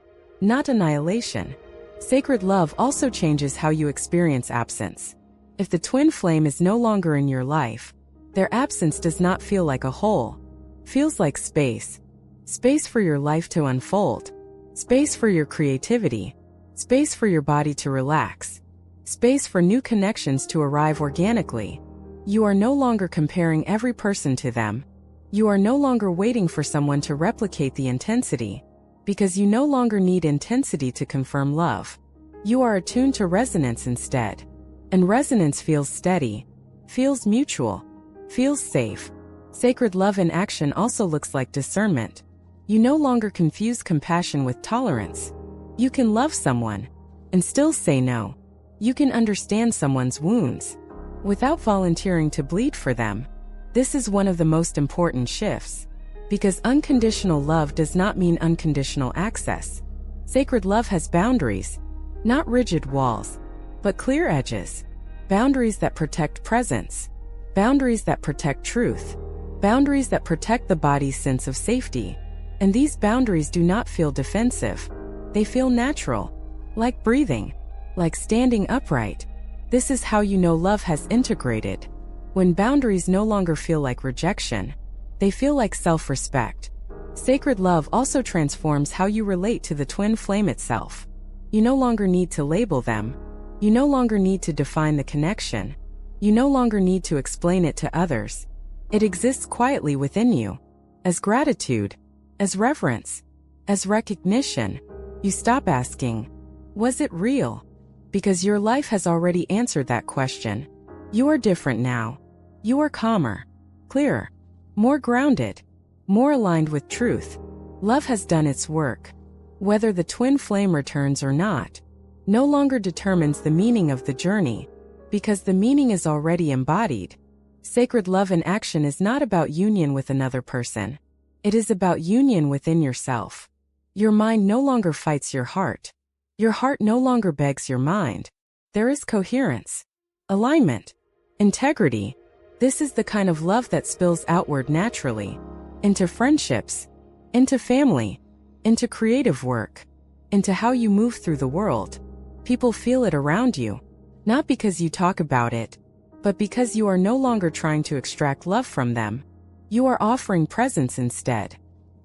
not annihilation. Sacred love also changes how you experience absence. If the twin flame is no longer in your life, their absence does not feel like a hole. Feels like space. Space for your life to unfold. Space for your creativity. Space for your body to relax. Space for new connections to arrive organically. You are no longer comparing every person to them. You are no longer waiting for someone to replicate the intensity, because you no longer need intensity to confirm love. You are attuned to resonance instead. And resonance feels steady, feels mutual, feels safe. Sacred love in action also looks like discernment. You no longer confuse compassion with tolerance. You can love someone and still say no. You can understand someone's wounds without volunteering to bleed for them. This is one of the most important shifts, because unconditional love does not mean unconditional access. Sacred love has boundaries, not rigid walls, but clear edges. Boundaries that protect presence. Boundaries that protect truth. Boundaries that protect the body's sense of safety. And these boundaries do not feel defensive. They feel natural, like breathing, like standing upright. This is how you know love has integrated. When boundaries no longer feel like rejection, they feel like self-respect. Sacred love also transforms how you relate to the twin flame itself. You no longer need to label them. You no longer need to define the connection. You no longer need to explain it to others. It exists quietly within you, as gratitude, as reverence, as recognition. You stop asking, was it real? Because your life has already answered that question. You are different now. You are calmer, clearer, more grounded, more aligned with truth. Love has done its work. Whether the twin flame returns or not, no longer determines the meaning of the journey, because the meaning is already embodied. Sacred love in action is not about union with another person. It is about union within yourself. Your mind no longer fights your heart. Your heart no longer begs your mind. There is coherence, alignment, integrity. This is the kind of love that spills outward naturally, into friendships, into family, into creative work, into how you move through the world. People feel it around you, not because you talk about it, but because you are no longer trying to extract love from them. You are offering presence instead.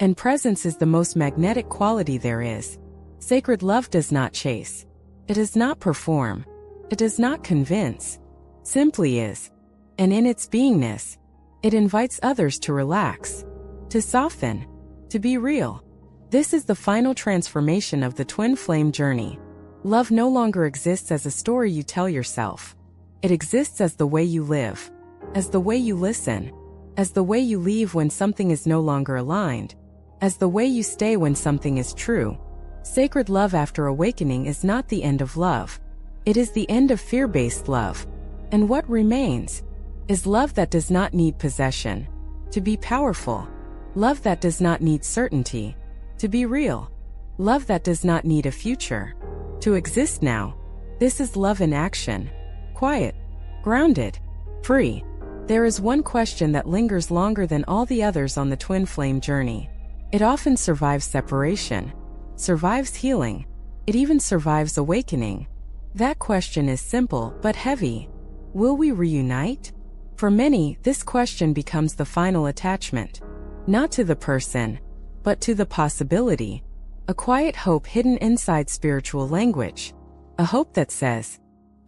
And presence is the most magnetic quality there is. Sacred love does not chase. It does not perform. It does not convince. Simply is. And in its beingness, it invites others to relax, to soften, to be real. This is the final transformation of the twin flame journey. Love no longer exists as a story you tell yourself. It exists as the way you live, as the way you listen, as the way you leave when something is no longer aligned, as the way you stay when something is true. Sacred love after awakening is not the end of love. It is the end of fear-based love. And what remains is love that does not need possession to be powerful, love that does not need certainty to be real, love that does not need a future to exist now. This is love in action, quiet, grounded, free. There is one question that lingers longer than all the others on the twin flame journey. It often survives separation, survives healing, it even survives awakening. That question is simple but heavy. Will we reunite? For many, this question becomes the final attachment. Not to the person, but to the possibility. A quiet hope hidden inside spiritual language. A hope that says,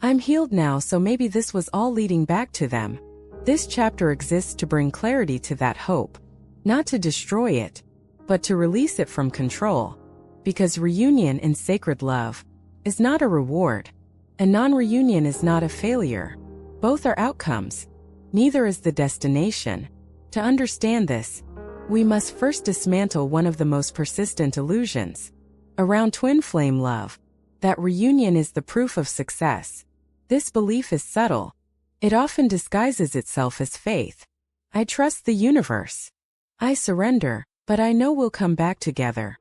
I'm healed now, so maybe this was all leading back to them. This chapter exists to bring clarity to that hope. Not to destroy it, but to release it from control. Because reunion in sacred love is not a reward, and non-reunion is not a failure. Both are outcomes. Neither is the destination. To understand this, we must first dismantle one of the most persistent illusions around twin flame love, that reunion is the proof of success. This belief is subtle. It often disguises itself as faith. I trust the universe. I surrender, but I know we'll come back together.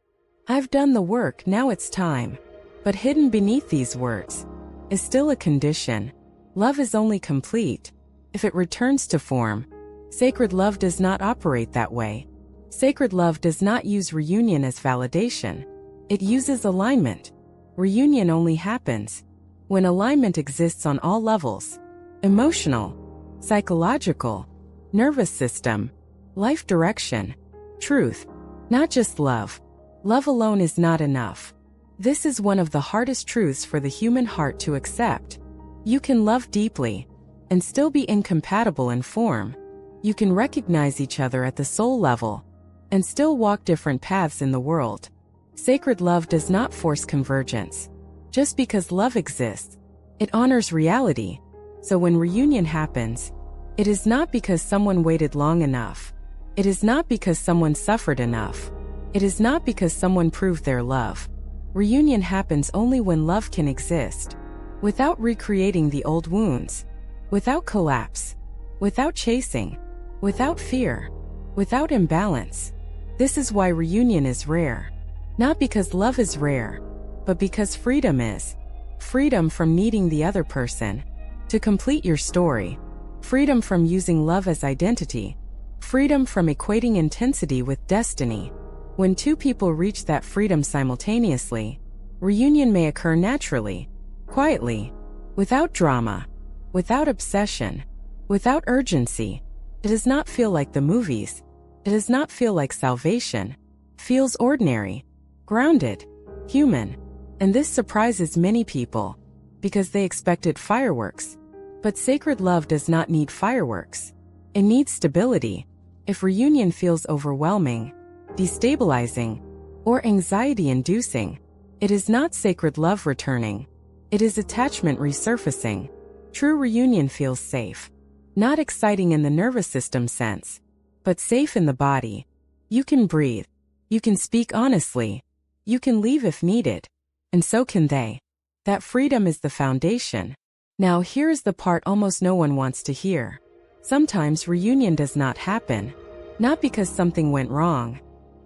I've done the work, now it's time. But hidden beneath these words is still a condition. Love is only complete if it returns to form. Sacred love does not operate that way. Sacred love does not use reunion as validation. It uses alignment. Reunion only happens when alignment exists on all levels: emotional, psychological, nervous system, life direction, truth. Not just love. Love alone is not enough. This is one of the hardest truths for the human heart to accept. You can love deeply and still be incompatible in form. You can recognize each other at the soul level and still walk different paths in the world. Sacred love does not force convergence. Just because love exists, it honors reality. So when reunion happens, it is not because someone waited long enough. It is not because someone suffered enough. It is not because someone proved their love. Reunion happens only when love can exist, without recreating the old wounds, without collapse, without chasing, without fear, without imbalance. This is why reunion is rare. Not because love is rare, but because freedom is. Freedom from needing the other person to complete your story. Freedom from using love as identity. Freedom from equating intensity with destiny. When two people reach that freedom simultaneously, reunion may occur naturally, quietly, without drama, without obsession, without urgency. It does not feel like the movies. It does not feel like salvation. Feels ordinary, grounded, human. And this surprises many people, because they expected fireworks. But sacred love does not need fireworks. It needs stability. If reunion feels overwhelming, destabilizing, or anxiety-inducing, it is not sacred love returning. It is attachment resurfacing. True reunion feels safe. Not exciting in the nervous system sense, but safe in the body. You can breathe. You can speak honestly. You can leave if needed. And so can they. That freedom is the foundation. Now here is the part almost no one wants to hear. Sometimes reunion does not happen. Not because something went wrong,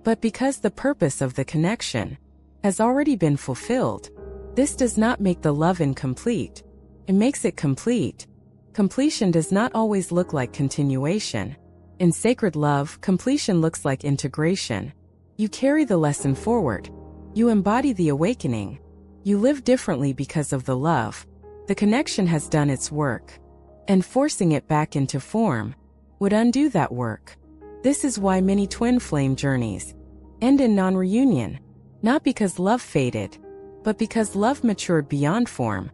but because the purpose of the connection has already been fulfilled. This does not make the love incomplete. It makes it complete. Completion does not always look like continuation. In sacred love, completion looks like integration. You carry the lesson forward. You embody the awakening. You live differently because of the love. The connection has done its work. And forcing it back into form would undo that work. This is why many twin flame journeys end in non-reunion. Not because love faded, but because love matured beyond form.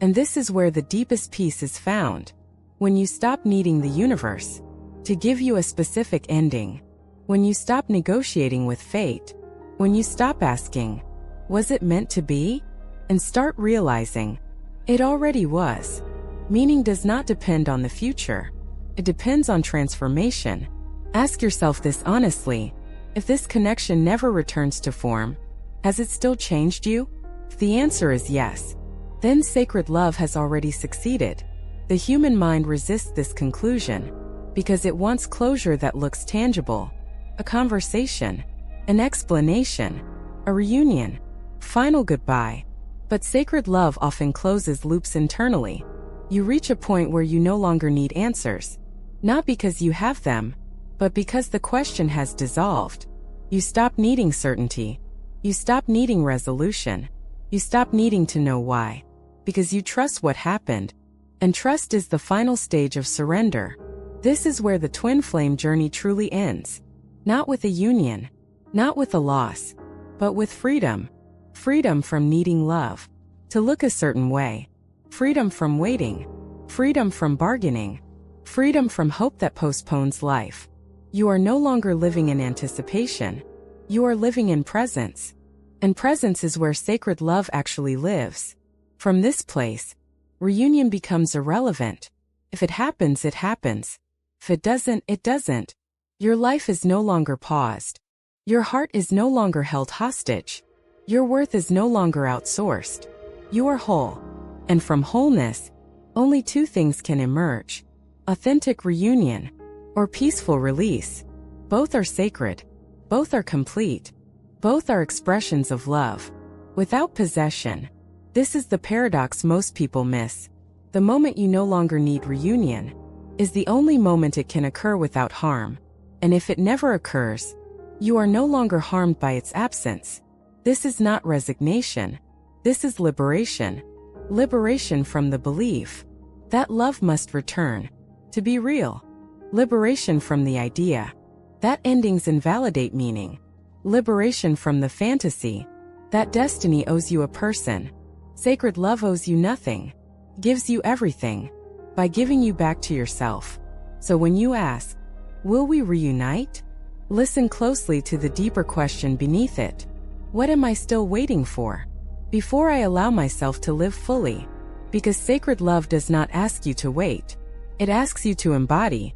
And this is where the deepest peace is found. When you stop needing the universe to give you a specific ending. When you stop negotiating with fate. When you stop asking, was it meant to be? And start realizing, it already was. Meaning does not depend on the future. It depends on transformation. Ask yourself this honestly. If this connection never returns to form, has it still changed you? If the answer is yes, then sacred love has already succeeded. The human mind resists this conclusion because it wants closure that looks tangible. A conversation, an explanation, a reunion, final goodbye. But sacred love often closes loops internally. You reach a point where you no longer need answers. Not because you have them, but because the question has dissolved. You stop needing certainty. You stop needing resolution. You stop needing to know why. Because you trust what happened. And trust is the final stage of surrender. This is where the twin flame journey truly ends. Not with a union, not with a loss, but with freedom. Freedom from needing love to look a certain way. Freedom from waiting. Freedom from bargaining. Freedom from hope that postpones life. You are no longer living in anticipation. You are living in presence. And presence is where sacred love actually lives. From this place, reunion becomes irrelevant. If it happens, it happens. If it doesn't, it doesn't. Your life is no longer paused. Your heart is no longer held hostage. Your worth is no longer outsourced. You are whole. And from wholeness, only two things can emerge: authentic reunion or peaceful release. Both are sacred. Both are complete. Both are expressions of love. Without possession. This is the paradox most people miss. The moment you no longer need reunion is the only moment it can occur without harm. And if it never occurs, you are no longer harmed by its absence. This is not resignation. This is liberation. Liberation from the belief that love must return to be real. Liberation from the idea that endings invalidate meaning. Liberation from the fantasy that destiny owes you a person. Sacred love owes you nothing, gives you everything, by giving you back to yourself. So when you ask, will we reunite? Listen closely to the deeper question beneath it. What am I still waiting for before I allow myself to live fully? Because sacred love does not ask you to wait. It asks you to embody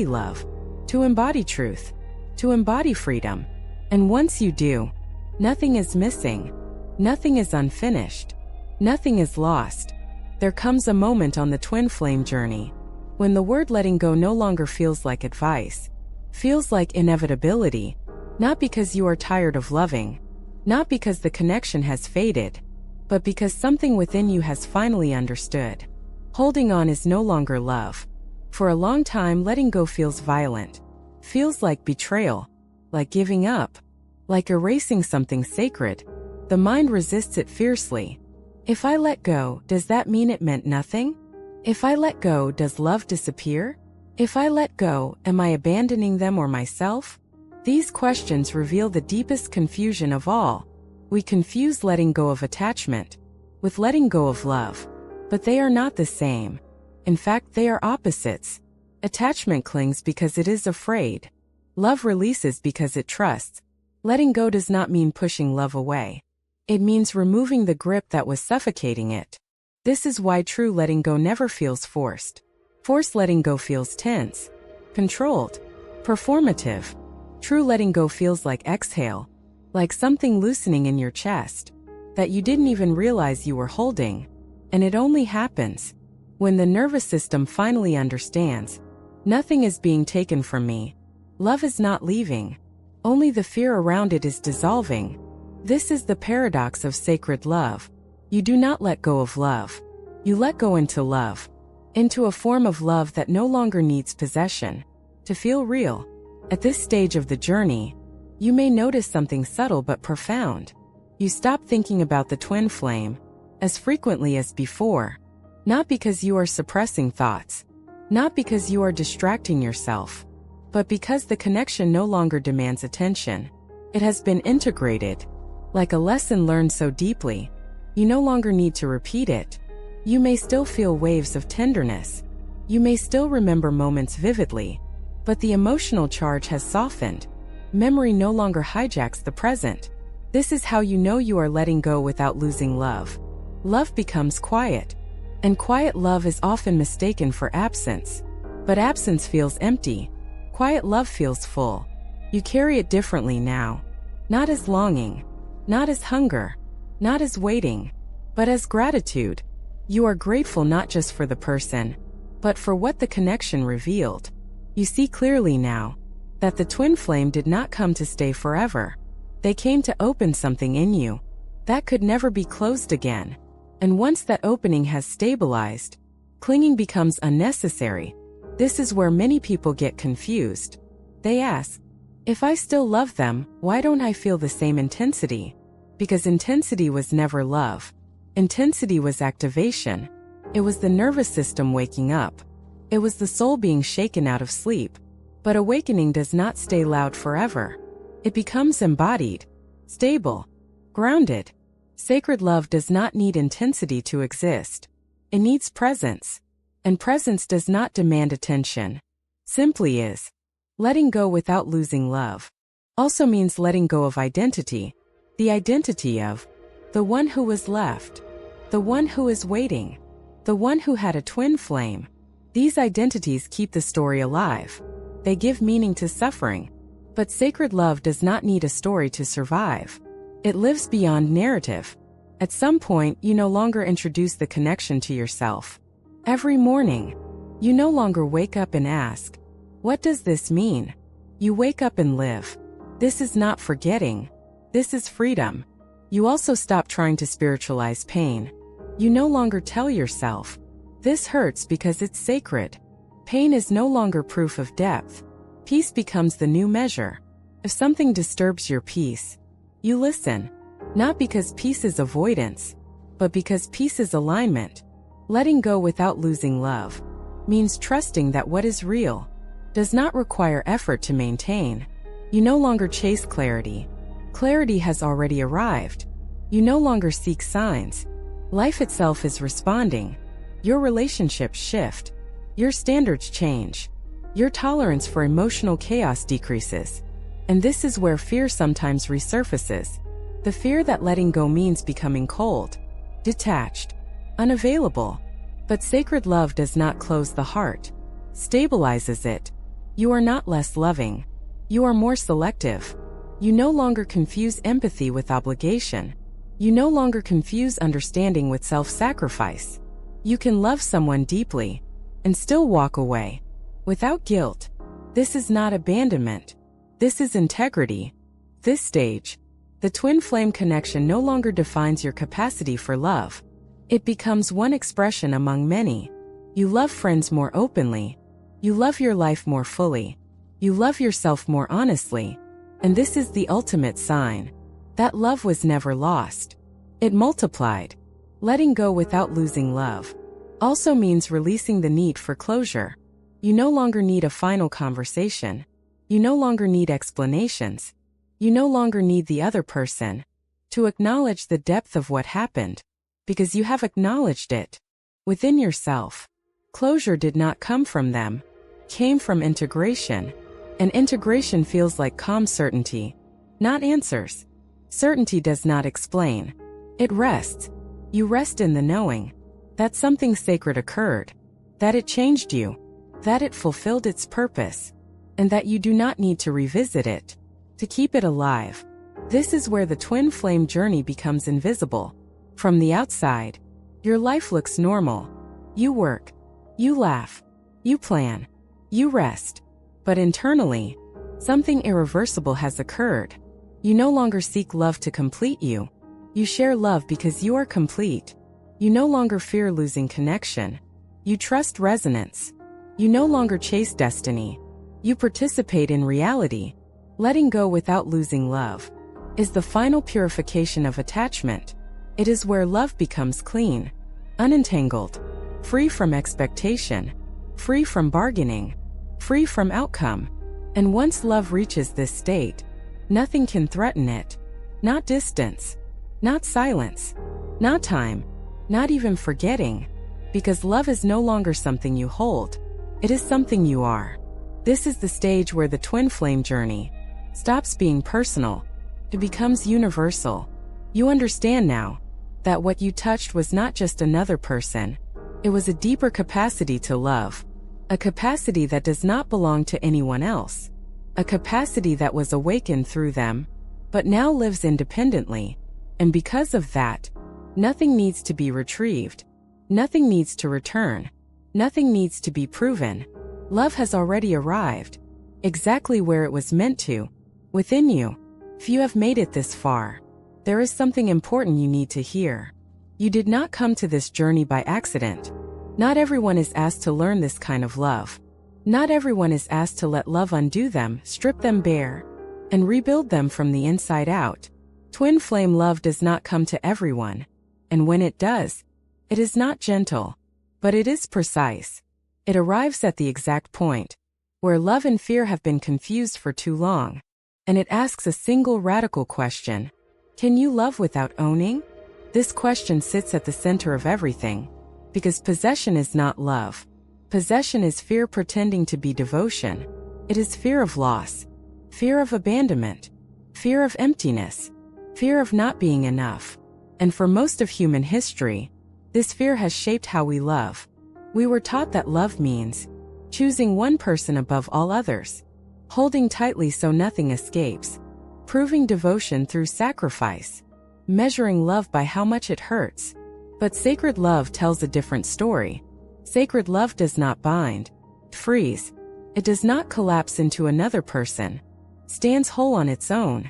love, to embody truth, to embody freedom. And once you do, nothing is missing, nothing is unfinished, nothing is lost. There comes a moment on the twin flame journey when the word letting go no longer feels like advice, feels like inevitability, not because you are tired of loving, not because the connection has faded, but because something within you has finally understood. Holding on is no longer love. For a long time, letting go feels violent, feels like betrayal, like giving up, like erasing something sacred. The mind resists it fiercely. If I let go, does that mean it meant nothing? If I let go, does love disappear? If I let go, am I abandoning them or myself? These questions reveal the deepest confusion of all. We confuse letting go of attachment with letting go of love, but they are not the same. In fact, they are opposites. Attachment clings because it is afraid. Love releases because it trusts. Letting go does not mean pushing love away. It means removing the grip that was suffocating it. This is why true letting go never feels forced. Forced letting go feels tense, controlled, performative. True letting go feels like exhale, like something loosening in your chest that you didn't even realize you were holding. And it only happens when the nervous system finally understands, nothing is being taken from me. Love is not leaving. Only the fear around it is dissolving. This is the paradox of sacred love. You do not let go of love. You let go into love, into a form of love that no longer needs possession to feel real. At this stage of the journey, you may notice something subtle but profound. You stop thinking about the twin flame as frequently as before, not because you are suppressing thoughts, not because you are distracting yourself, but because the connection no longer demands attention. It has been integrated, like a lesson learned so deeply, you no longer need to repeat it. You may still feel waves of tenderness. You may still remember moments vividly, but the emotional charge has softened. Memory no longer hijacks the present. This is how you know you are letting go without losing love. Love becomes quiet, and quiet love is often mistaken for absence. But absence feels empty. Quiet love feels full. You carry it differently now. Not as longing, not as hunger, not as waiting, but as gratitude. You are grateful not just for the person, but for what the connection revealed. You see clearly now that the twin flame did not come to stay forever. They came to open something in you that could never be closed again. And once that opening has stabilized, clinging becomes unnecessary. This is where many people get confused. They ask, if I still love them, why don't I feel the same intensity? Because intensity was never love. Intensity was activation. It was the nervous system waking up. It was the soul being shaken out of sleep. But awakening does not stay loud forever. It becomes embodied, stable, grounded. Sacred love does not need intensity to exist. It needs presence. And presence does not demand attention. Simply is. Letting go without losing love also means letting go of identity. The identity of the one who was left, the one who is waiting, the one who had a twin flame. These identities keep the story alive. They give meaning to suffering. But sacred love does not need a story to survive. It lives beyond narrative. At some point, you no longer introduce the connection to yourself. Every morning, you no longer wake up and ask, what does this mean? You wake up and live. This is not forgetting. This is freedom. You also stop trying to spiritualize pain. You no longer tell yourself, this hurts because it's sacred. Pain is no longer proof of depth. Peace becomes the new measure. If something disturbs your peace, you listen. Not because peace is avoidance, but because peace is alignment. Letting go without losing love means trusting that what is real does not require effort to maintain. You no longer chase clarity. Clarity has already arrived. You no longer seek signs. Life itself is responding. Your relationships shift. Your standards change. Your tolerance for emotional chaos decreases. And this is where fear sometimes resurfaces. The fear that letting go means becoming cold, detached, unavailable. But sacred love does not close the heart, stabilizes it. You are not less loving. You are more selective. You no longer confuse empathy with obligation. You no longer confuse understanding with self-sacrifice. You can love someone deeply and still walk away without guilt. This is not abandonment. This is integrity. This stage, the twin flame connection no longer defines your capacity for love. It becomes one expression among many. You love friends more openly. You love your life more fully. You love yourself more honestly. And this is the ultimate sign that love was never lost. It multiplied. Letting go without losing love also means releasing the need for closure. You no longer need a final conversation. You no longer need explanations. You no longer need the other person to acknowledge the depth of what happened, because you have acknowledged it within yourself. Closure did not come from them, came from integration. And integration feels like calm certainty, not answers. Certainty does not explain. It rests. You rest in the knowing that something sacred occurred, that it changed you, that it fulfilled its purpose, and that you do not need to revisit it to keep it alive. This is where the twin flame journey becomes invisible. From the outside, your life looks normal. You work, you laugh, you plan, you rest. But internally, something irreversible has occurred. You no longer seek love to complete you. You share love because you are complete. You no longer fear losing connection. You trust resonance. You no longer chase destiny. You participate in reality. Letting go without losing love is the final purification of attachment. It is where love becomes clean, unentangled, free from expectation, free from bargaining, free from outcome. And once love reaches this state, nothing can threaten it. Not distance, not silence, not time, not even forgetting. Because love is no longer something you hold. It is something you are. This is the stage where the twin flame journey stops being personal. It becomes universal. You understand now that what you touched was not just another person. It was a deeper capacity to love. A capacity that does not belong to anyone else. A capacity that was awakened through them, but now lives independently. And because of that, nothing needs to be retrieved. Nothing needs to return. Nothing needs to be proven. Love has already arrived, exactly where it was meant to, within you. If you have made it this far, there is something important you need to hear. You did not come to this journey by accident. Not everyone is asked to learn this kind of love. Not everyone is asked to let love undo them, strip them bare, and rebuild them from the inside out. Twin flame love does not come to everyone. And when it does, it is not gentle, but it is precise. It arrives at the exact point where love and fear have been confused for too long. And it asks a single radical question. Can you love without owning? This question sits at the center of everything. Because possession is not love. Possession is fear pretending to be devotion. It is fear of loss, fear of abandonment, fear of emptiness, fear of not being enough. And for most of human history, this fear has shaped how we love. We were taught that love means choosing one person above all others, holding tightly so nothing escapes, proving devotion through sacrifice, measuring love by how much it hurts. But sacred love tells a different story. Sacred love does not bind, freeze. It does not collapse into another person. Stands whole on its own.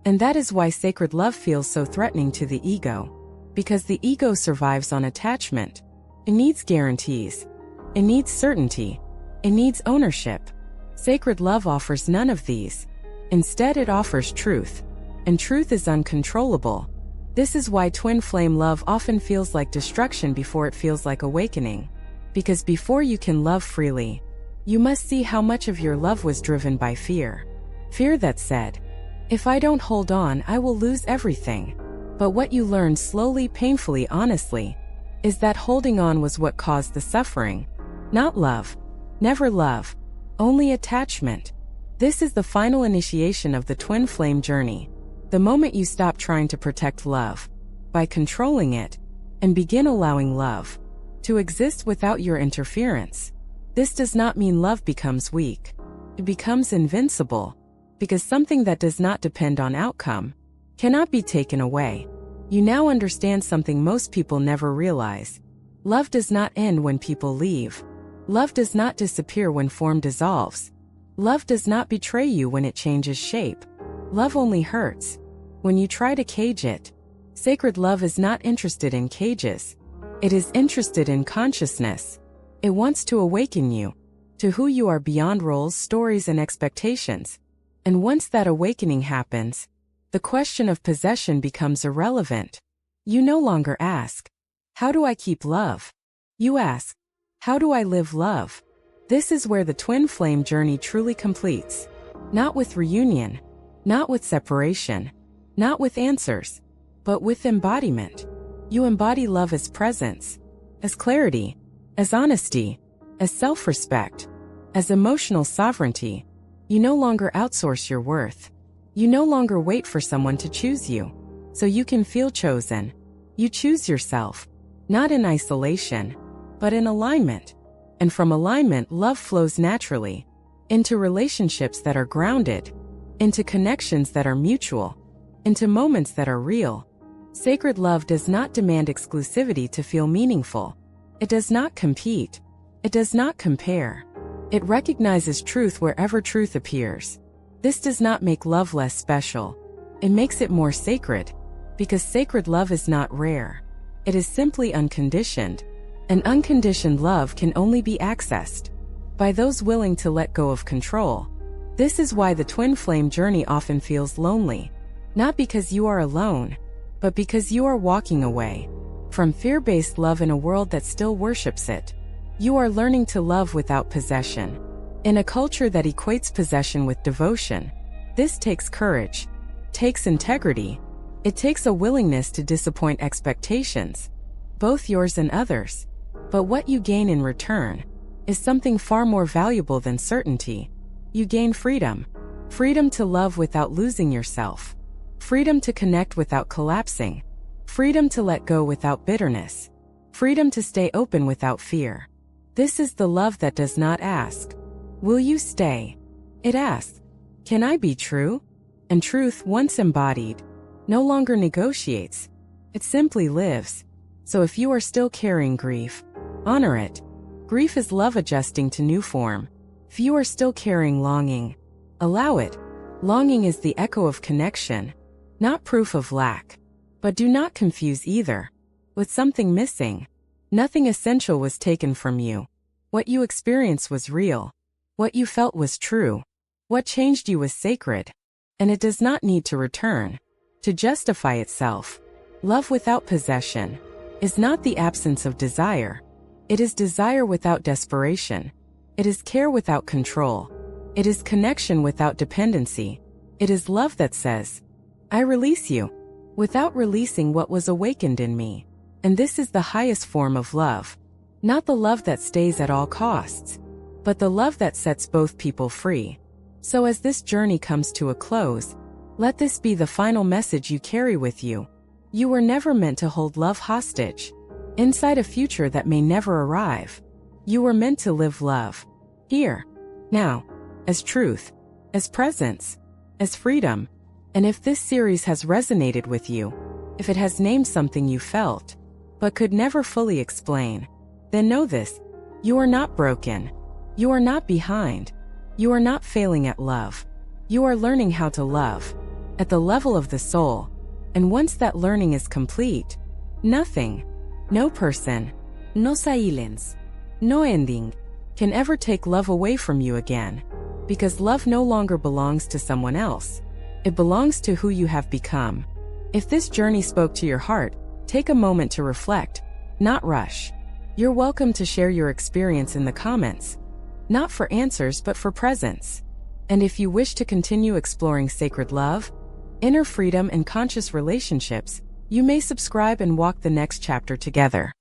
And that is why sacred love feels so threatening to the ego. Because the ego survives on attachment. It needs guarantees. It needs certainty. It needs ownership. Sacred love offers none of these. Instead, it offers truth. And truth is uncontrollable. This is why twin flame love often feels like destruction before it feels like awakening. Because before you can love freely, you must see how much of your love was driven by fear. Fear that said, if I don't hold on, I will lose everything. But what you learn slowly, painfully, honestly, is that holding on was what caused the suffering. Not love. Never love. Only attachment. This is the final initiation of the twin flame journey. The moment you stop trying to protect love by controlling it and begin allowing love to exist without your interference. This does not mean love becomes weak. It becomes invincible, because something that does not depend on outcome cannot be taken away. You now understand something most people never realize. Love does not end when people leave. Love does not disappear when form dissolves. Love does not betray you when it changes shape. Love only hurts when you try to cage it. Sacred love is not interested in cages. It is interested in consciousness. It wants to awaken you to who you are beyond roles, stories, and expectations. And once that awakening happens, the question of possession becomes irrelevant. You no longer ask, how do I keep love? You ask, how do I live love? This is where the twin flame journey truly completes. Not with reunion, not with separation, not with answers, but with embodiment. You embody love as presence, as clarity, as honesty, as self-respect, as emotional sovereignty. You no longer outsource your worth. You no longer wait for someone to choose you, so you can feel chosen. You choose yourself, not in isolation, but in alignment. And from alignment, love flows naturally into relationships that are grounded, into connections that are mutual, into moments that are real. Sacred love does not demand exclusivity to feel meaningful. It does not compete. It does not compare. It recognizes truth wherever truth appears. This does not make love less special. It makes it more sacred, because sacred love is not rare. It is simply unconditioned. And unconditioned love can only be accessed by those willing to let go of control. This is why the twin flame journey often feels lonely. Not because you are alone, but because you are walking away from fear-based love in a world that still worships it. You are learning to love without possession. In a culture that equates possession with devotion, this takes courage, takes integrity. It takes a willingness to disappoint expectations, both yours and others. But what you gain in return is something far more valuable than certainty. You gain freedom. Freedom to love without losing yourself. Freedom to connect without collapsing. Freedom to let go without bitterness. Freedom to stay open without fear. This is the love that does not ask, "Will you stay?" It asks, "Can I be true?" And truth, once embodied, no longer negotiates. It simply lives. So if you are still carrying grief, honor it. Grief is love adjusting to new form. If you are still carrying longing, allow it. Longing is the echo of connection, not proof of lack. But do not confuse either with something missing. Nothing essential was taken from you. What you experienced was real. What you felt was true. What changed you was sacred. And it does not need to return to justify itself. Love without possession is not the absence of desire. It is desire without desperation. It is care without control. It is connection without dependency. It is love that says, "I release you," without releasing what was awakened in me. And this is the highest form of love. Not the love that stays at all costs, but the love that sets both people free. So as this journey comes to a close, let this be the final message you carry with you. You were never meant to hold love hostage inside a future that may never arrive. You were meant to live love here, now, as truth, as presence, as freedom. And if this series has resonated with you, if it has named something you felt, but could never fully explain, then know this: you are not broken. You are not behind. You are not failing at love. You are learning how to love at the level of the soul. And once that learning is complete, nothing, no person, no silence, no ending can ever take love away from you again. Because love no longer belongs to someone else. It belongs to who you have become. If this journey spoke to your heart, take a moment to reflect, not rush. You're welcome to share your experience in the comments. Not for answers, but for presence. And if you wish to continue exploring sacred love, inner freedom, and conscious relationships, you may subscribe and walk the next chapter together.